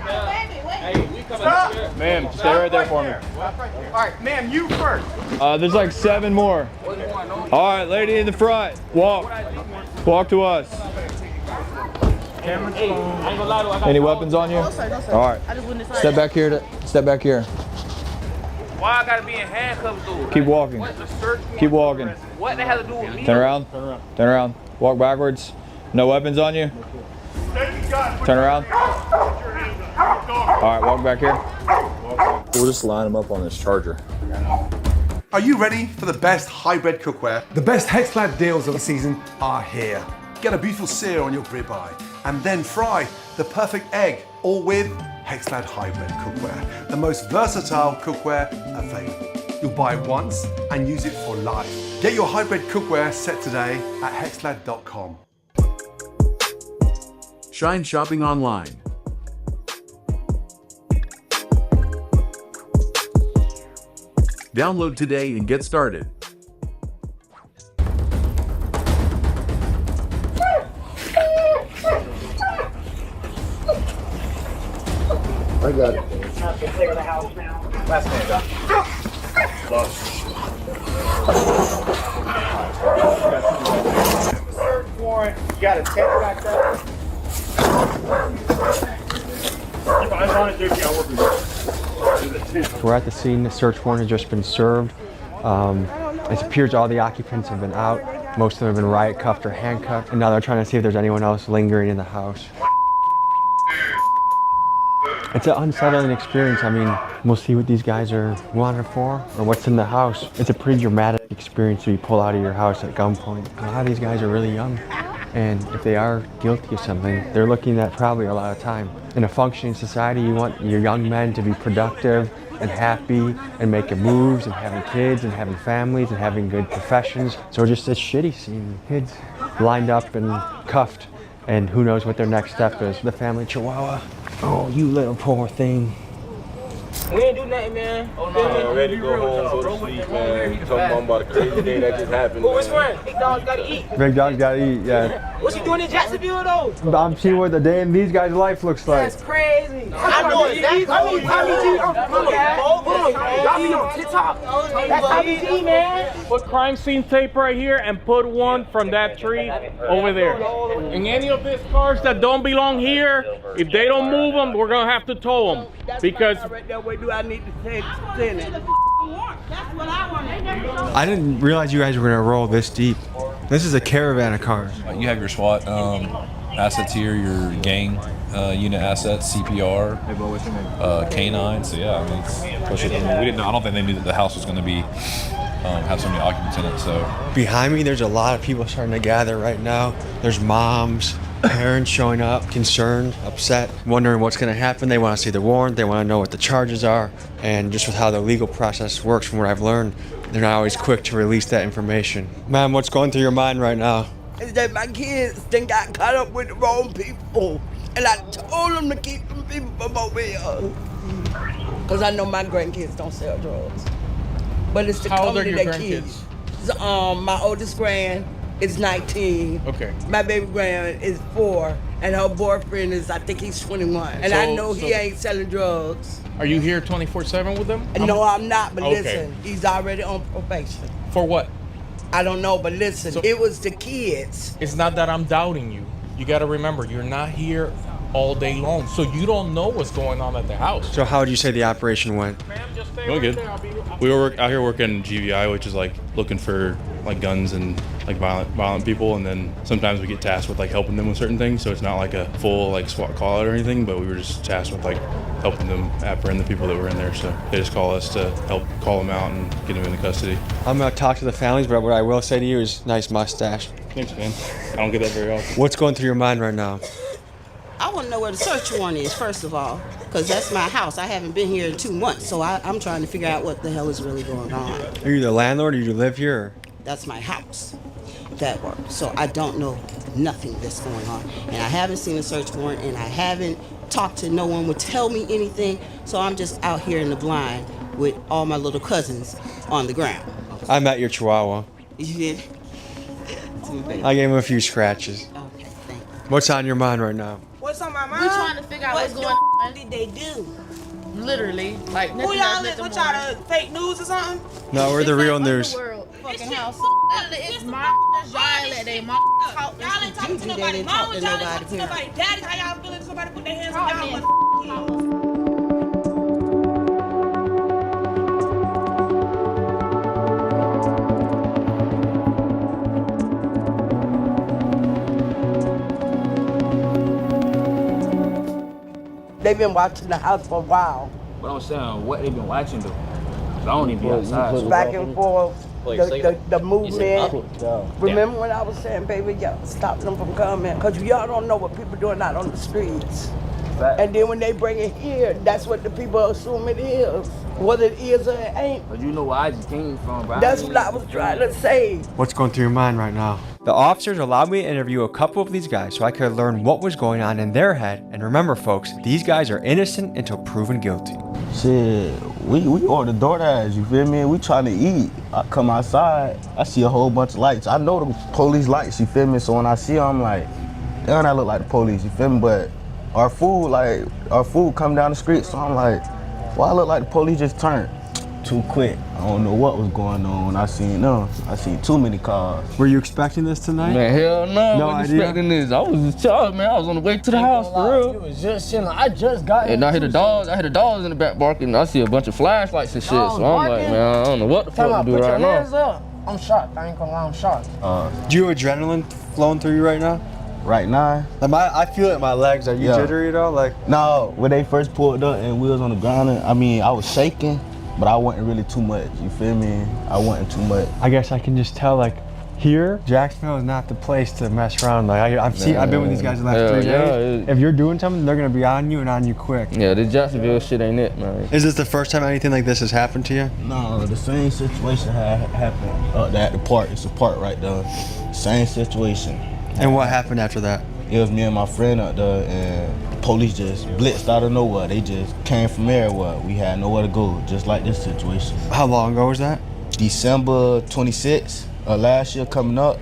Speaker 10: Stop.
Speaker 16: Ma'am, stay right there for me.
Speaker 10: All right, ma'am, you first.
Speaker 16: There's like 7 more. All right, lady in the front. Walk to us. Any weapons on you?
Speaker 11: No, sir.
Speaker 16: All right.
Speaker 11: I just went inside.
Speaker 16: Step back here.
Speaker 11: Why I gotta be in handcuffs, dude?
Speaker 16: Keep walking. Keep walking.
Speaker 11: What they have to do with me?
Speaker 16: Turn around. Walk backwards. No weapons on you. Turn around. All right, walk back here.
Speaker 15: We'll just line them up on this charger.
Speaker 8: Are you ready for the best hybrid cookware? The best Hexlab deals of the season are here. Get a beautiful sear on your ribeye and then fry the perfect egg, all with Hexlab Hybrid Cookware, the most versatile cookware available. You'll buy it once and use it for life. Get your hybrid cookware set today at hexlab.com.
Speaker 23: Shine shopping online. Download today and get started.
Speaker 15: I got it.
Speaker 17: Clear the house now. Last man down. Search warrant. You got a tent back there?
Speaker 4: We're at the scene. The search warrant has just been served. It appears all the occupants have been out.
Speaker 7: Most of them have been riot cuffed or handcuffed, and now they're trying to see if there's anyone else lingering in the house. It's an unsettling experience. I mean, we'll see what these guys are wanted for or what's in the house. It's a pretty dramatic experience to be pulled out of your house at gunpoint. A lot of these guys are really young, and if they are guilty of something, they're looking at probably a lot of time. In a functioning society, you want your young men to be productive and happy and making moves and having kids and having families and having good professions. So just it's shitty seeing kids lined up and cuffed, and who knows what their next step is. The family chihuahua. Oh, you little poor thing.
Speaker 2: We ain't do nothing, man. Oh no,
Speaker 5: I'm ready to go home, go to sleep, man. Talking about a crazy thing that just happened.
Speaker 2: Well, which one? Big dog gotta eat.
Speaker 7: Big dog's gotta eat, yeah.
Speaker 2: What's he doing in Jacksonville, though?
Speaker 7: I'm seeing what the day in these guys' life looks like.
Speaker 2: That's crazy. I know exactly. Got me on TikTok. That's Tommy G, man.
Speaker 17: Put crime scene tape right here and put one from that tree over there. And any of these cars that don't belong here, if they don't move them, we're gonna have to tow them. Because
Speaker 2: where do I need to send it? That's what I want to do.
Speaker 7: I didn't realize you guys were gonna roll this deep. This is a caravan of cars.
Speaker 21: You have your SWAT assets here, your gang unit assets, CPR, K9. So yeah, I mean, we didn't know. I don't think they knew that the house was going to be have so many occupants in it. So
Speaker 7: behind me, there's a lot of people starting to gather right now. There's moms, parents showing up, concerned, upset, wondering what's going to happen. They want to see the warrant. They want to know what the charges are. And just with how the legal process works, from what I've learned, they're not always quick to release that information. Ma'am, what's going through your mind right now?
Speaker 2: Is that my kids then got caught up with the wrong people. And I told them to keep them people from over here. Because I know my grandkids don't sell drugs. But it's the company that kids. My oldest grand is 19.
Speaker 17: Okay.
Speaker 2: My baby grand is 4. And her boyfriend is, I think he's 21. And I know he ain't selling drugs.
Speaker 17: Are you here 24/7 with them?
Speaker 2: No, I'm not, but
Speaker 17: Okay.
Speaker 2: listen, he's already on probation.
Speaker 17: For what?
Speaker 2: I don't know, but listen, it was the kids.
Speaker 17: It's not that I'm doubting you. You got to remember, you're not here all day long, so you don't know what's going on at the house.
Speaker 7: So how would you say the operation went?
Speaker 21: really good. We were out here working GVI, which is like looking for like guns and like violent people, and then sometimes we get tasked with like helping them with certain things. So it's not like a full like SWAT call out or anything, but we were just tasked with like helping them apprehend the people that were in there. So they just call us to help call them out and get them into custody.
Speaker 7: I'm gonna talk to the families, but what I will say to you is nice mustache.
Speaker 21: Thanks, man. I don't get that very often.
Speaker 7: What's going through your mind right now?
Speaker 9: I want to know where the search warrant is, first of all, because that's my house. I haven't been here in 2 months, so I'm trying to figure out what the hell is really going on.
Speaker 7: Are you the landlord or do you live here? Or?
Speaker 9: That's my house. That works. So I don't know nothing that's going on. And I haven't seen a search warrant, and I haven't talked to no one would tell me anything, so I'm just out here in the blind with all my little cousins on the ground.
Speaker 7: I met your chihuahua.
Speaker 9: You did?
Speaker 7: I gave him a few scratches.
Speaker 9: Okay, thank you.
Speaker 7: What's on your mind right now?
Speaker 9: What's on my mind?
Speaker 11: We trying to figure out what's going
Speaker 9: on. What did they do?
Speaker 11: Literally, like
Speaker 9: Who y'all is? What y'all, fake news or something?
Speaker 7: No, we're the real news.
Speaker 11: fucking house. It's my y'all let they mom talk.
Speaker 9: Y'all ain't talking to nobody. Mama, y'all ain't talking to nobody. Daddy, how y'all feeling? Somebody put their hands on y'all kids. They've been watching the house for a while.
Speaker 24: But I'm saying, what they've been watching though? I don't even be outside.
Speaker 9: Back and forth, the movement. Remember when I was saying, baby, y'all stop them from coming? Because y'all don't know what people doing out on the streets. And then when they bring it here, that's what the people assume it is. Whether it is or it ain't.
Speaker 24: But you know where I just came from, bro.
Speaker 9: That's what I was trying to say.
Speaker 7: What's going through your mind right now? The officers allowed me to interview a couple of these guys so I could learn what was going on in their head. And remember, folks, these guys are innocent until proven guilty.
Speaker 25: Shit, we order DoorDash, you feel me? We trying to eat. I come outside, I see a whole bunch of lights. I know the police lights, you feel me? So when I see them, I'm like, damn, I look like the police, you feel me? But our food come down the street, so I'm like, why I look like the police just turned too quick? I don't know what was going on when I seen them. I seen too many cars.
Speaker 7: Were you expecting this tonight?
Speaker 24: Man, hell no.
Speaker 7: No
Speaker 24: I wasn't
Speaker 7: idea.
Speaker 24: expecting this. I was just child, man. I was on the way to the house for real.
Speaker 10: You was just chilling. I just got
Speaker 24: And I hear the dogs. I hear the dogs in the back barking. I see a bunch of flashlights and shit. So I'm like, man, I don't know what the fuck to do right now. I'm shocked. I ain't gonna lie, I'm shocked.
Speaker 7: Do you have adrenaline flowing through you right now?
Speaker 25: Right now?
Speaker 7: Like I feel it in my legs. Are you jittery at all? Like
Speaker 25: no, when they first pulled up and we was on the ground, I mean, I was shaking, but I wasn't really too much. You feel me? I wasn't too much.
Speaker 7: I guess I can just tell, like, here, Jacksonville is not the place to mess around. Like I've been with these guys the last 3 days. If you're doing something, they're gonna be on you and on you quick.
Speaker 24: Yeah, this Jacksonville shit ain't it, man.
Speaker 7: Is this the first time anything like this has happened to you?
Speaker 25: No, the same situation had happened up at the park. It's a park right there. Same situation.
Speaker 7: And what happened after that?
Speaker 25: It was me and my friend up there, and police just blitzed out of nowhere. They just came from everywhere. We had nowhere to go, just like this situation.
Speaker 7: How long ago was that?
Speaker 25: December 26th. Last year coming up,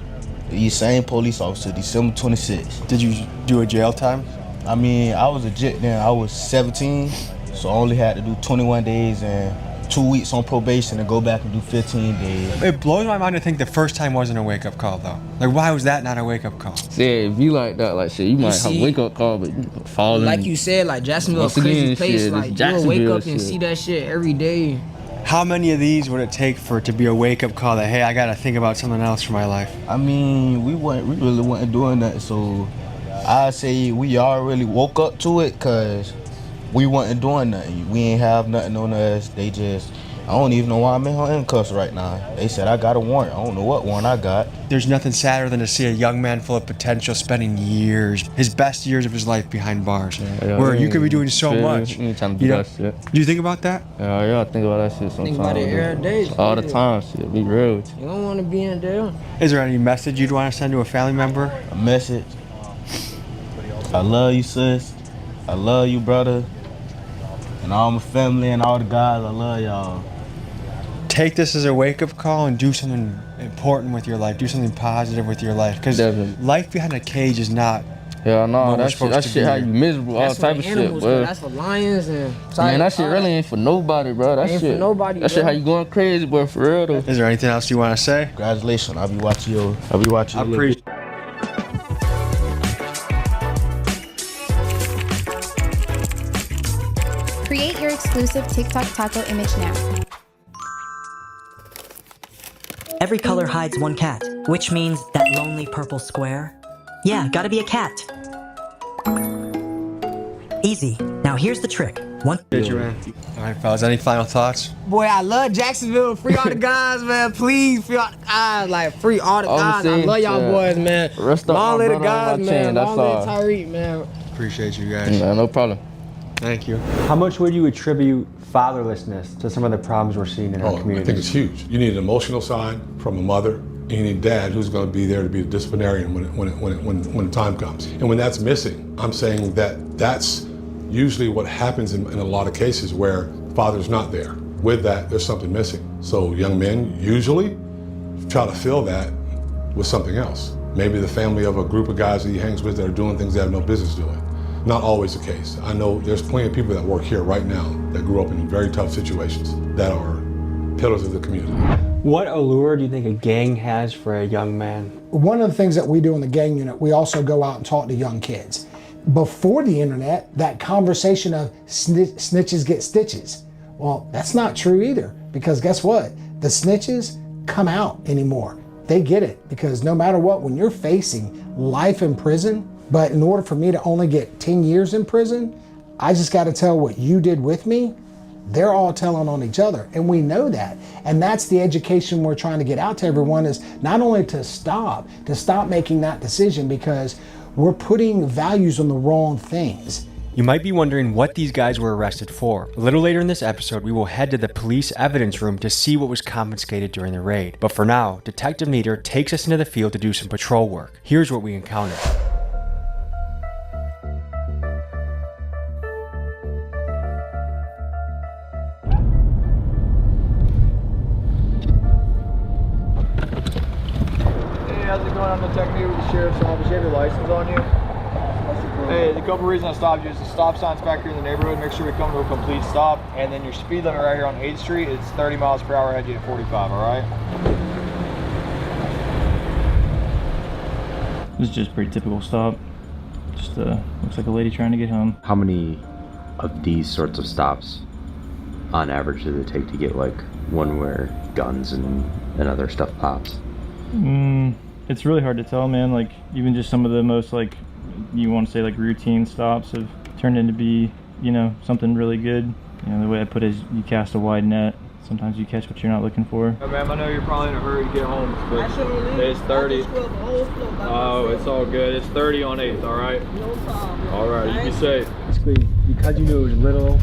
Speaker 25: the same police officer, December 26th.
Speaker 7: Did you do a jail time?
Speaker 25: I mean, I was a jit then. I was 17, so I only had to do 21 days and 2 weeks on probation and go back and do 15 days.
Speaker 7: It blows my mind to think the first time wasn't a wake-up call, though. Like, why was that not a wake-up call?
Speaker 24: Yeah, if you like that, like shit, you might have a wake-up call, but you fall in.
Speaker 1: Like you said, like Jacksonville's a crazy place. Like you'll wake up and see that shit every day.
Speaker 7: How many of these would it take for it to be a wake-up call that, hey, I gotta think about something else for my life?
Speaker 25: I mean, we really wasn't doing that, so I say we all really woke up to it, cause we wasn't doing nothing. We ain't have nothing on us. They just, I don't even know why I'm in handcuffs right now. They said I got a warrant. I don't know what warrant I got.
Speaker 7: There's nothing sadder than to see a young man full of potential spending years, his best years of his life behind bars, where you could be doing so much.
Speaker 24: You trying to do that shit.
Speaker 7: Do you think about that?
Speaker 24: Yeah, I think about that shit sometimes.
Speaker 1: Think about it every day.
Speaker 24: All the time, shit. Be real with you.
Speaker 1: You don't want to be in jail.
Speaker 7: Is there any message you'd want to send to a family member?
Speaker 25: A message. I love you, sis. I love you, brother. And all my family and all the guys, I love y'all.
Speaker 7: Take this as a wake-up call and do something important with your life. Do something positive with your life. Because life behind a cage is not.
Speaker 24: Yeah, no, that shit how you miserable, all type of shit, bro.
Speaker 1: That's for lions and.
Speaker 24: Man, that shit really ain't for nobody, bro. That
Speaker 1: ain't
Speaker 24: shit.
Speaker 1: for nobody.
Speaker 24: That shit how you going crazy, bro, for real though.
Speaker 7: Is there anything else you want to say?
Speaker 25: Congratulations, I'll be watching you. I
Speaker 7: appreciate.
Speaker 11: Create your exclusive TikTok taco image now.
Speaker 14: Every color hides one cat, which means that lonely purple square. Yeah, gotta be a cat. Easy. Now here's the trick. All
Speaker 7: right, fellas, any final thoughts?
Speaker 1: Boy, I love Jacksonville. Free all the guys, man. Please, free all the guys. Like, free all the guys. I love y'all boys, man. Long live the guys, man. Long live Tyreek, man.
Speaker 7: Appreciate you guys.
Speaker 24: Yeah, no problem.
Speaker 7: Thank you. How much would you attribute fatherlessness to some of the problems we're seeing in our community?
Speaker 8: I think it's huge. You need an emotional side from a mother, and you need dad who's going to be there to be a disciplinarian when the time comes. And when that's missing, I'm saying that's usually what happens in a lot of cases where father's not there. With that, there's something missing. So young men usually try to fill that with something else. Maybe the family of a group of guys that he hangs with that are doing things they have no business doing. Not always the case. I know there's plenty of people that work here right now that grew up in very tough situations that are pillars of the community.
Speaker 7: What allure do you think a gang has for a young man?
Speaker 18: One of the things that we do in the gang unit, we also go out and talk to young kids. Before the internet, that conversation of snitches get stitches. Well, that's not true either, because guess what? The snitches come out anymore. They get it, because no matter what, when you're facing life in prison, but in order for me to only get 10 years in prison, I just got to tell what you did with me. They're all telling on each other, and we know that. And that's the education we're trying to get out to everyone, is not only to stop making that decision, because we're putting values on the wrong things.
Speaker 7: You might be wondering what these guys were arrested for. A little later in this episode, we will head to the police evidence room to see what was confiscated during the raid. But for now, Detective Nieder takes us into the field to do some patrol work. Here's what we encountered.
Speaker 16: How's it going? I'm Detective Nieder with the Sheriff's Office. You have your license on you? Hey, the couple reasons I stopped you is the stop signs back here in the neighborhood. Make sure we come to a complete stop. And then your speed limit right here on 8th Street, it's 30 miles per hour. I had you at 45, all right?
Speaker 19: This is just a pretty typical stop. Just looks like a lady trying to get home.
Speaker 12: How many of these sorts of stops on average does it take to get like one where guns and and other stuff pops?
Speaker 19: It's really hard to tell, man. Like, even just some of the most, like, you want to say, like, routine stops have turned into be, you know, something really good. You know, the way I put it is you cast a wide net. Sometimes you catch what you're not looking for.
Speaker 16: Hey, ma'am, I know you're probably in a hurry to get home, but it's 30. Oh, it's all good. It's 30 on 8th, all right?
Speaker 9: No problem.
Speaker 16: All right, you be safe.
Speaker 4: Basically, because you knew it was little,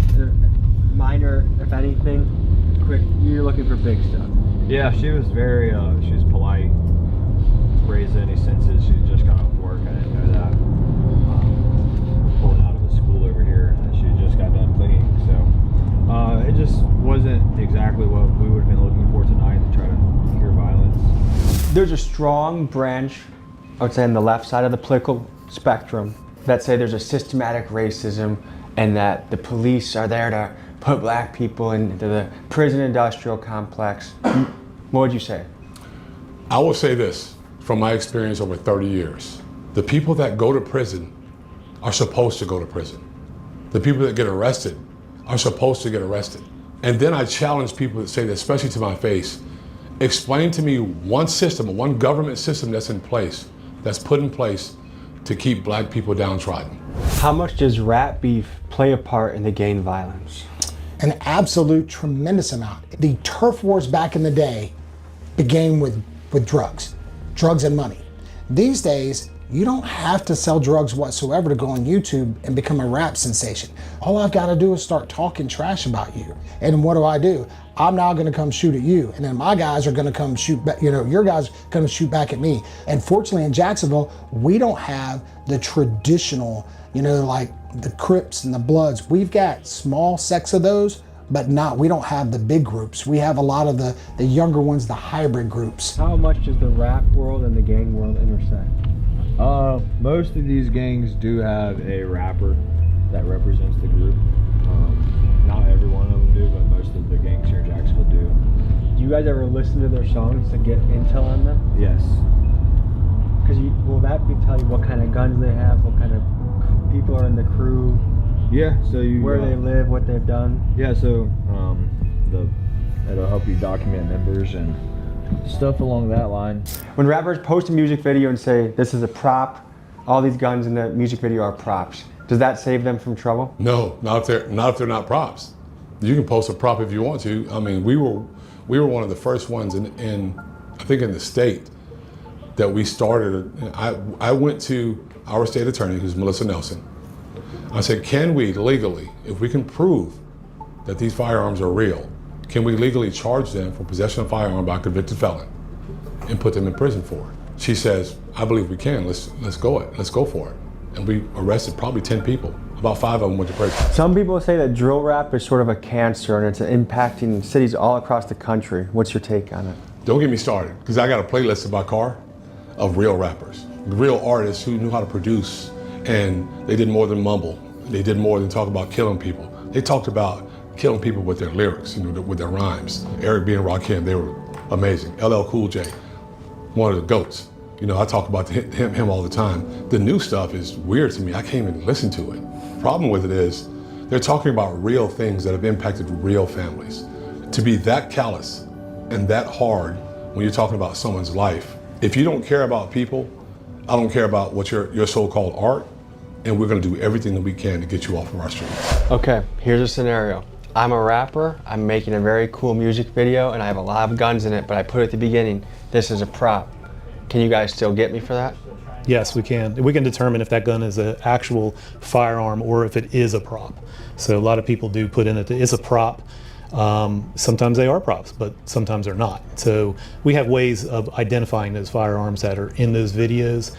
Speaker 4: minor, if anything, quick, you're looking for big stuff. Yeah, she was very, she was polite, raised any senses. She just got off work, I didn't know that. Pulling out of a school over here, and she just got done cleaning, so. It just wasn't exactly what we would have been looking for tonight to try to cure violence.
Speaker 7: There's a strong branch, I would say, on the left side of the political spectrum that say there's a systematic racism and that the police are there to put black people into the prison industrial complex. What would you say?
Speaker 8: I will say this, from my experience over 30 years. The people that go to prison are supposed to go to prison. The people that get arrested are supposed to get arrested. And then I challenge people that say that, especially to my face, explain to me one system, one government system that's in place, that's put in place to keep black people downtrodden.
Speaker 7: How much does rap beef play a part in the gang violence?
Speaker 18: An absolute tremendous amount. The turf wars back in the day began with drugs and money. These days, you don't have to sell drugs whatsoever to go on YouTube and become a rap sensation. All I've got to do is start talking trash about you. And what do? I'm now gonna come shoot at you. And then my guys are gonna come shoot back, you know, your guys are gonna shoot back at me. And fortunately in Jacksonville, we don't have the traditional, you know, like the Crips and the Bloods. We've got small sects of those, but we don't have the big groups. We have a lot of the younger ones, the hybrid groups.
Speaker 4: How much does the rap world and the gang world intersect? Most of these gangs do have a rapper that represents the group. Not every one of them do, but most of the gangs here in Jacksonville do. Do you guys ever listen to their songs to get intel on them? Yes. Because will that tell you what kind of guns they have, what kind of people are in the crew? Yeah, so where they live, what they've done. Yeah, so it'll help you document members and stuff along that line.
Speaker 7: When rappers post a music video and say, this is a prop, all these guns in the music video are props, does that save them from trouble?
Speaker 8: No, not if they're not props. You can post a prop if you want to. I mean, we were one of the first ones in I think in the state that we started. I went to our state attorney, who's Melissa Nelson. I said, can we legally, if we can prove that these firearms are real, can we legally charge them for possession of a firearm by a convicted felon and put them in prison for it? She says, I believe we can, let's go for it. And we arrested probably 10 people. About 5 of them went to prison.
Speaker 7: Some people say that drill rap is sort of a cancer and it's impacting cities all across the country. What's your take on it?
Speaker 8: Don't get me started, because I got a playlist in my car of real rappers, real artists who knew how to produce, and they did more than mumble. They did more than talk about killing people. They talked about killing people with their lyrics, you know, with their rhymes. Eric B. and Rakim, they were amazing. LL Cool J, one of the GOATs. You know, I talk about him all the time. The new stuff is weird to me. I can't even listen to it. Problem with it is, they're talking about real things that have impacted real families. To be that callous and that hard when you're talking about someone's life, if you don't care about people, I don't care about what your so-called art, and we're gonna do everything that we can to get you off of our streets.
Speaker 7: Okay, here's a scenario. I'm a rapper, I'm making a very cool music video, and I have a lot of guns in it, but I put at the beginning, this is a prop. Can you guys still get me for that?
Speaker 3: Yes, we can. We can determine if that gun is an actual firearm or if it is a prop. So a lot of people do put in it that it's a prop. Sometimes they are props, but sometimes they're not. So we have ways of identifying those firearms that are in those videos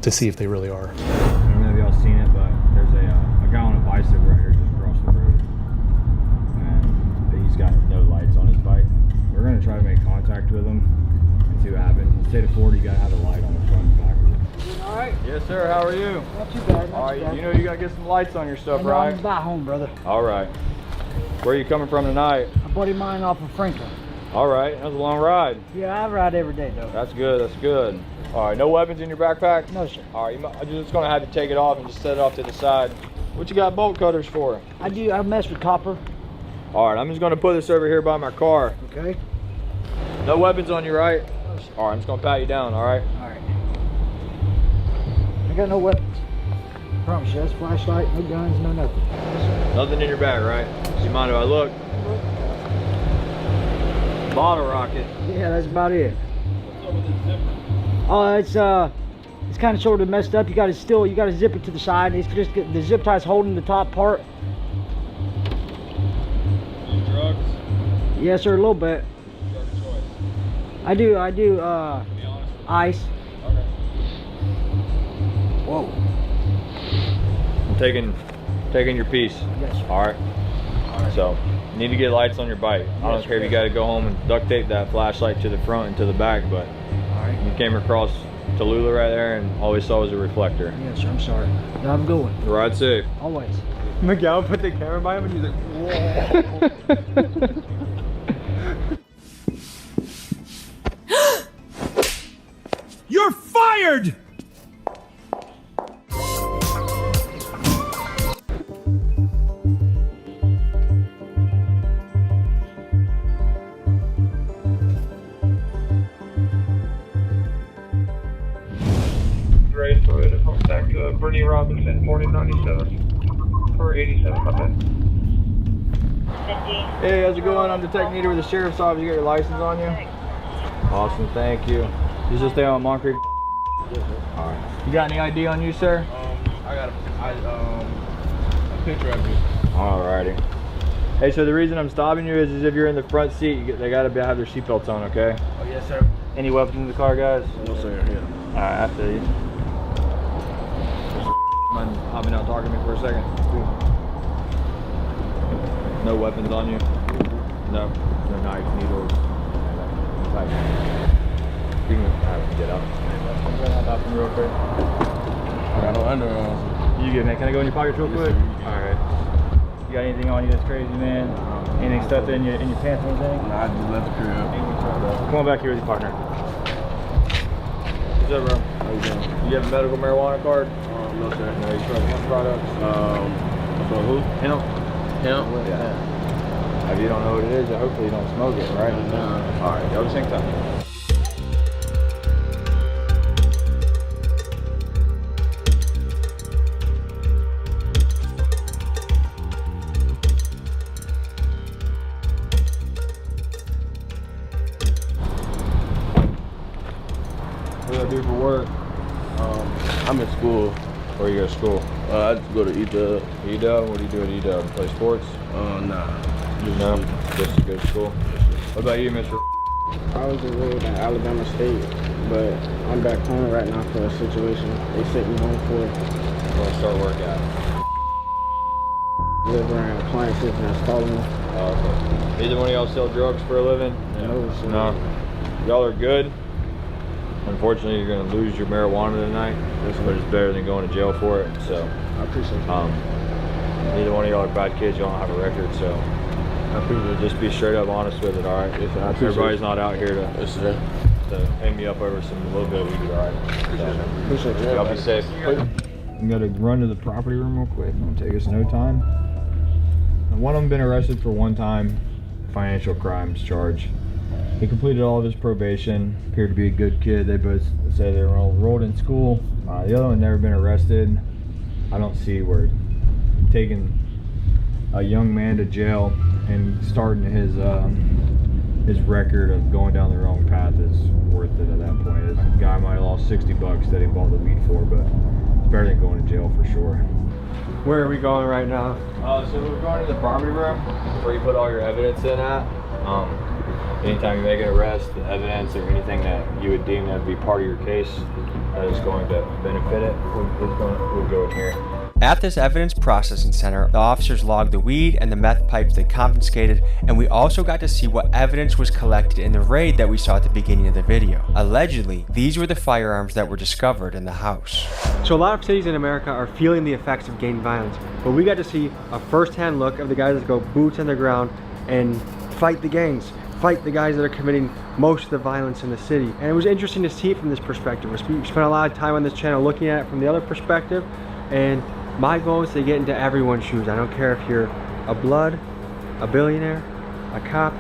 Speaker 3: to see if they really are.
Speaker 4: I don't know if y'all seen it, but there's a guy on a bicycle right here just across the road. And he's got no lights on his bike. We're gonna try to make contact with him and see what happens. In the state of Florida, you gotta have a light on the front and back of it.
Speaker 16: All right. Yes, sir. How are you?
Speaker 9: Not too bad.
Speaker 16: All right. You know you gotta get some lights on your stuff, right?
Speaker 9: I'm about home, brother.
Speaker 16: All right. Where are you coming from tonight?
Speaker 9: A buddy of mine off of Franklin.
Speaker 16: All right. That was a long ride.
Speaker 9: Yeah, I ride every day, though.
Speaker 16: That's good. That's good. All right. No weapons in your backpack?
Speaker 9: No, sir.
Speaker 16: All right. I'm just gonna have to take it off and just set it off to the side. What you got bolt cutters for?
Speaker 9: I mess with copper.
Speaker 16: All right. I'm just gonna put this over here by my car.
Speaker 9: Okay.
Speaker 16: No weapons on you, right? All right, I'm just gonna pat you down, all right?
Speaker 6: All right. I got no weapons. I promise you, that's flashlight, no guns, no nothing.
Speaker 16: Nothing in your bag, right? Do you mind if I look? Bottle rocket.
Speaker 6: Yeah, that's about it. Oh, it's kind of sort of messed up. You got to zip it to the side. It's just the zip tie's holding the top part.
Speaker 16: Drugs?
Speaker 6: Yes, sir, a little bit.
Speaker 16: Drug of choice.
Speaker 6: I do. Ice.
Speaker 16: Okay.
Speaker 6: Whoa.
Speaker 16: I'm taking your piece.
Speaker 6: Yes.
Speaker 16: All right. So, you need to get lights on your bike. I don't care if you got to go home and duct tape that flashlight to the front and to the back, but you came across Tallulah right there and all we saw was a reflector.
Speaker 6: Yes, sir, I'm sorry. Now I'm going.
Speaker 16: Ride safe.
Speaker 6: Always.
Speaker 4: Miguel put the camera by him and he's like,
Speaker 13: whoa. You're fired!
Speaker 20: Raised Toyota, come back to Bernie Robinson, 4097 for 87, my bad.
Speaker 16: Hey, how's it going? I'm Detective Neater with the Sheriff's Office. You got your license on you? Awesome, thank you. You just stay on Moncrief? Alright. You got any ID on you, sir?
Speaker 5: I got a picture of you.
Speaker 16: Alrighty. Hey, so the reason I'm stopping you is if you're in the front seat, they gotta have their seatbelts on, okay?
Speaker 5: Oh, yes, sir.
Speaker 16: Any weapons in the car, guys?
Speaker 5: No, sir. Yeah.
Speaker 16: Alright, I feel you. Mind hopping out talking to me for a second? No weapons on you? No. No knife, needles. You can get up. I'm gonna hop out from real quick.
Speaker 5: I got no underarms.
Speaker 16: You good, man? Can I go in your pockets real quick? Alright. You got anything on you that's crazy, man? Anything stuffed in your pants or anything?
Speaker 5: Nah, I just left the crib.
Speaker 16: Come on back here with your partner. What's up, bro? How you doing? You have a medical marijuana card?
Speaker 5: No, sir.
Speaker 16: No, you smoke hemp products?
Speaker 5: For who?
Speaker 16: Hemp. Hemp? Yeah. If you don't know what it is, hopefully you don't smoke it, right?
Speaker 5: No.
Speaker 16: Alright, y'all just hang tight. What do I do for work?
Speaker 5: I'm in school.
Speaker 16: Where you go to school?
Speaker 5: I just go to EDUB.
Speaker 16: EDUB? What do you do at EDUB? Play sports?
Speaker 5: Nah.
Speaker 16: No? Just to go to school? What about you, Mr.?
Speaker 22: I was enrolled in Alabama State, but I'm back home right now for a situation they sent me home for.
Speaker 16: Where I start work at?
Speaker 22: Delivering appliances and installing them.
Speaker 16: Oh, okay. Either one of y'all sell drugs for a living?
Speaker 22: No, sir.
Speaker 16: No. Y'all are good. Unfortunately, you're going to lose your marijuana tonight, but it's better than going to jail for it. So,
Speaker 22: I appreciate that.
Speaker 16: Neither one of y'all are bad kids. Y'all don't have a record, so
Speaker 22: I appreciate it.
Speaker 16: Just be straight up honest with it, all right?
Speaker 22: Yes, sir.
Speaker 16: Everybody's not out here to hang me up over some little bit of weed, all right?
Speaker 22: Appreciate it.
Speaker 16: Y'all be safe.
Speaker 4: I'm gonna run to the property room real quick. It's gonna take us no time. One of them been arrested for one time financial crimes charge. He completed all of his probation, appeared to be a good kid. They both say they were all enrolled in school. The other one never been arrested. I don't see where taking a young man to jail and starting his record of going down the wrong path is worth it at that point. This guy might have lost 60 bucks that he bought the weed for, but it's better than going to jail for sure.
Speaker 7: Where are we going right now?
Speaker 16: So we're going to the property room where you put all your evidence in at. Anytime you make an arrest, the evidence or anything that you would deem that would be part of your case that is going to benefit it, we'll go in here.
Speaker 7: At this evidence processing center, the officers logged the weed and the meth pipes they confiscated, and we also got to see what evidence was collected in the raid that we saw at the beginning of the video. Allegedly, these were the firearms that were discovered in the house.
Speaker 4: So a lot of cities in America are feeling the effects of gang violence, but we got to see a first-hand look of the guys that go boots on the ground and fight the gangs, fight the guys that are committing most of the violence in the city. And it was interesting to see it from this perspective. We spent a lot of time on this channel looking at it from the other perspective, and my goal is to get into everyone's shoes. I don't care if you're a blood, a billionaire, a cop,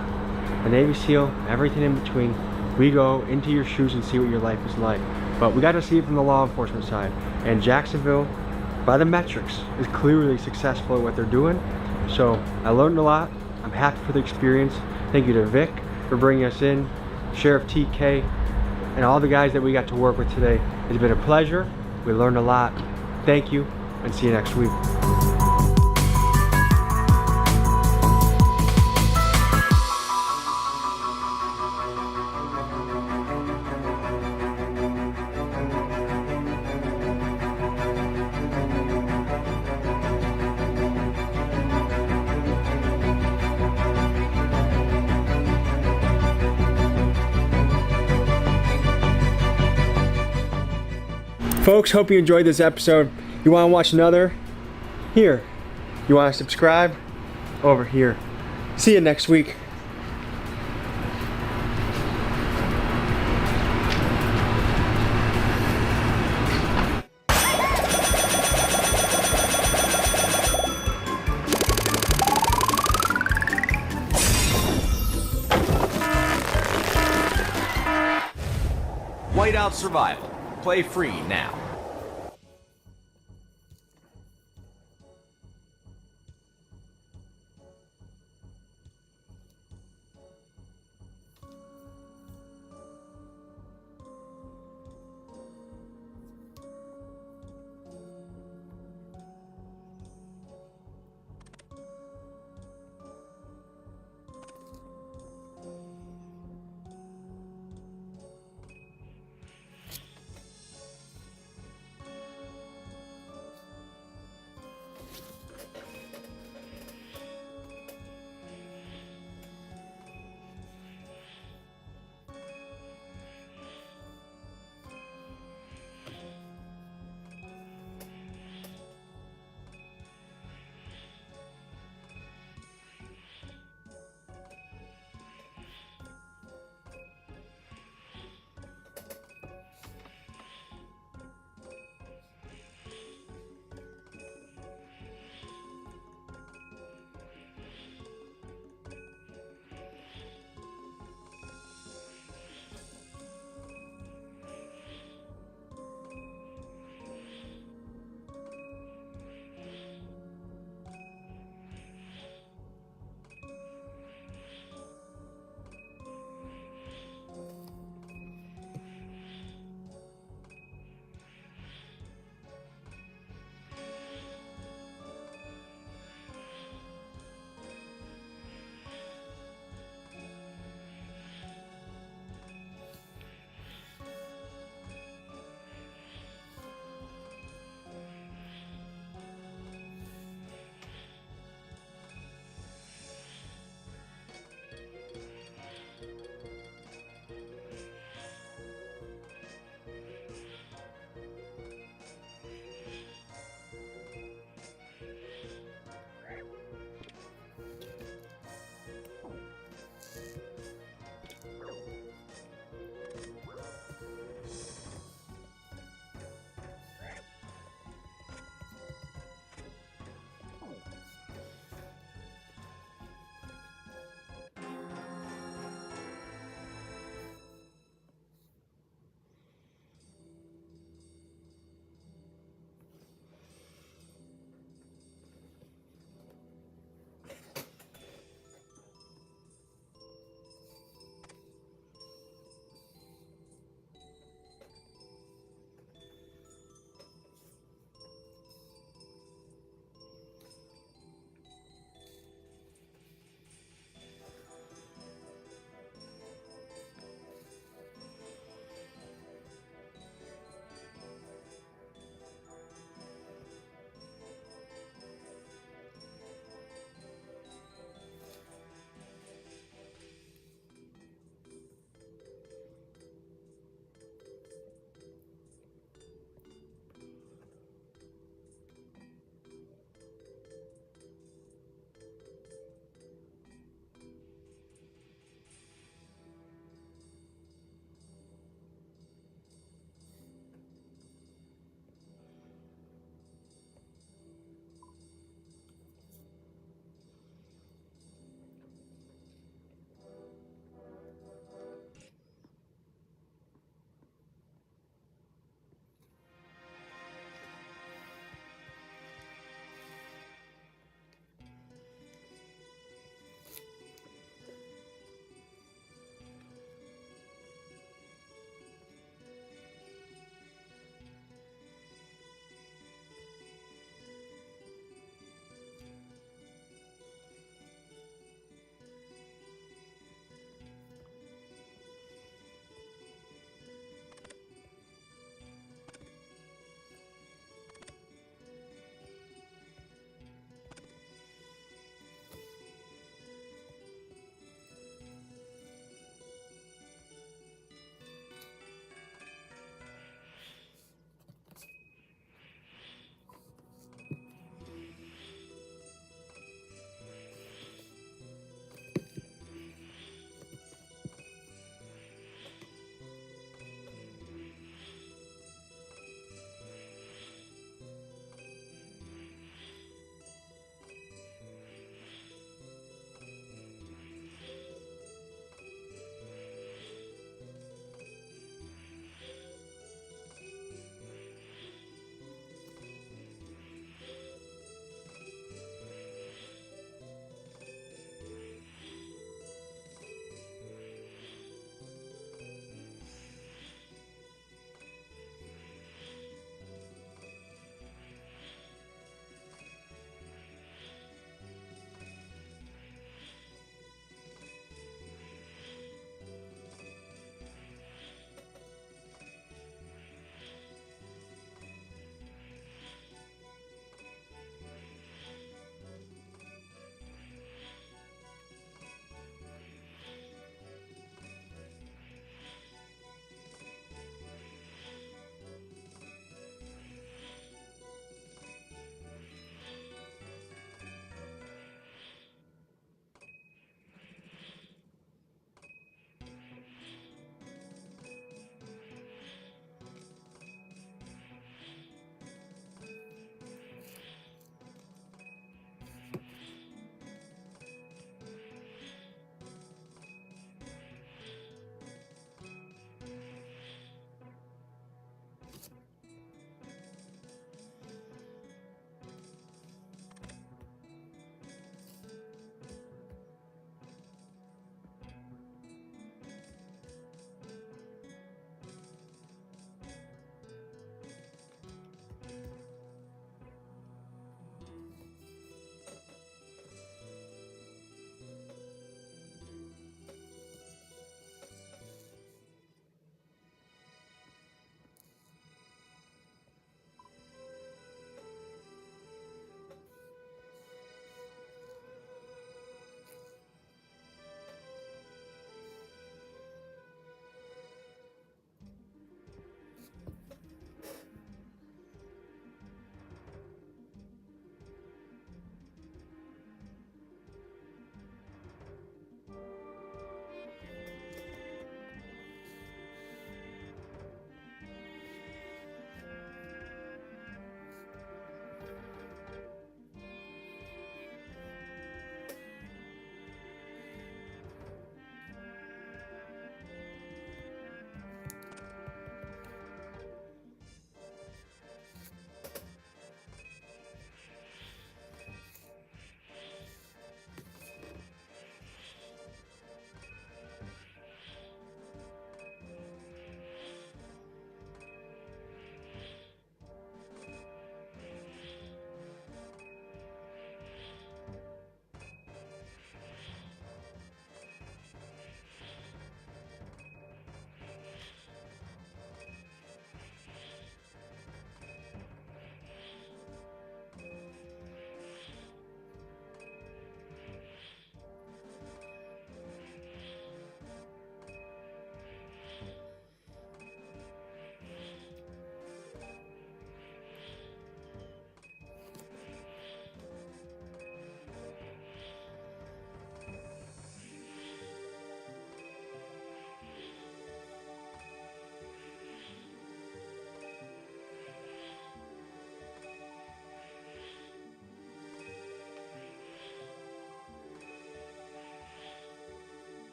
Speaker 4: a Navy SEAL, everything in between. We go into your shoes and see what your life is like. But we got to see it from the law enforcement side. And Jacksonville, by the metrics, is clearly successful at what they're doing. So I learned a lot. I'm happy for the experience. Thank you to Vic for bringing us in, Sheriff TK, and all the guys that we got to work with today. It's been a pleasure. We learned a lot. Thank you, and see you next week. Folks, hope you enjoyed this episode. You want to watch another? Here. You want to subscribe? Over here. See you next week.
Speaker 2: Whiteout Survival. Play free now.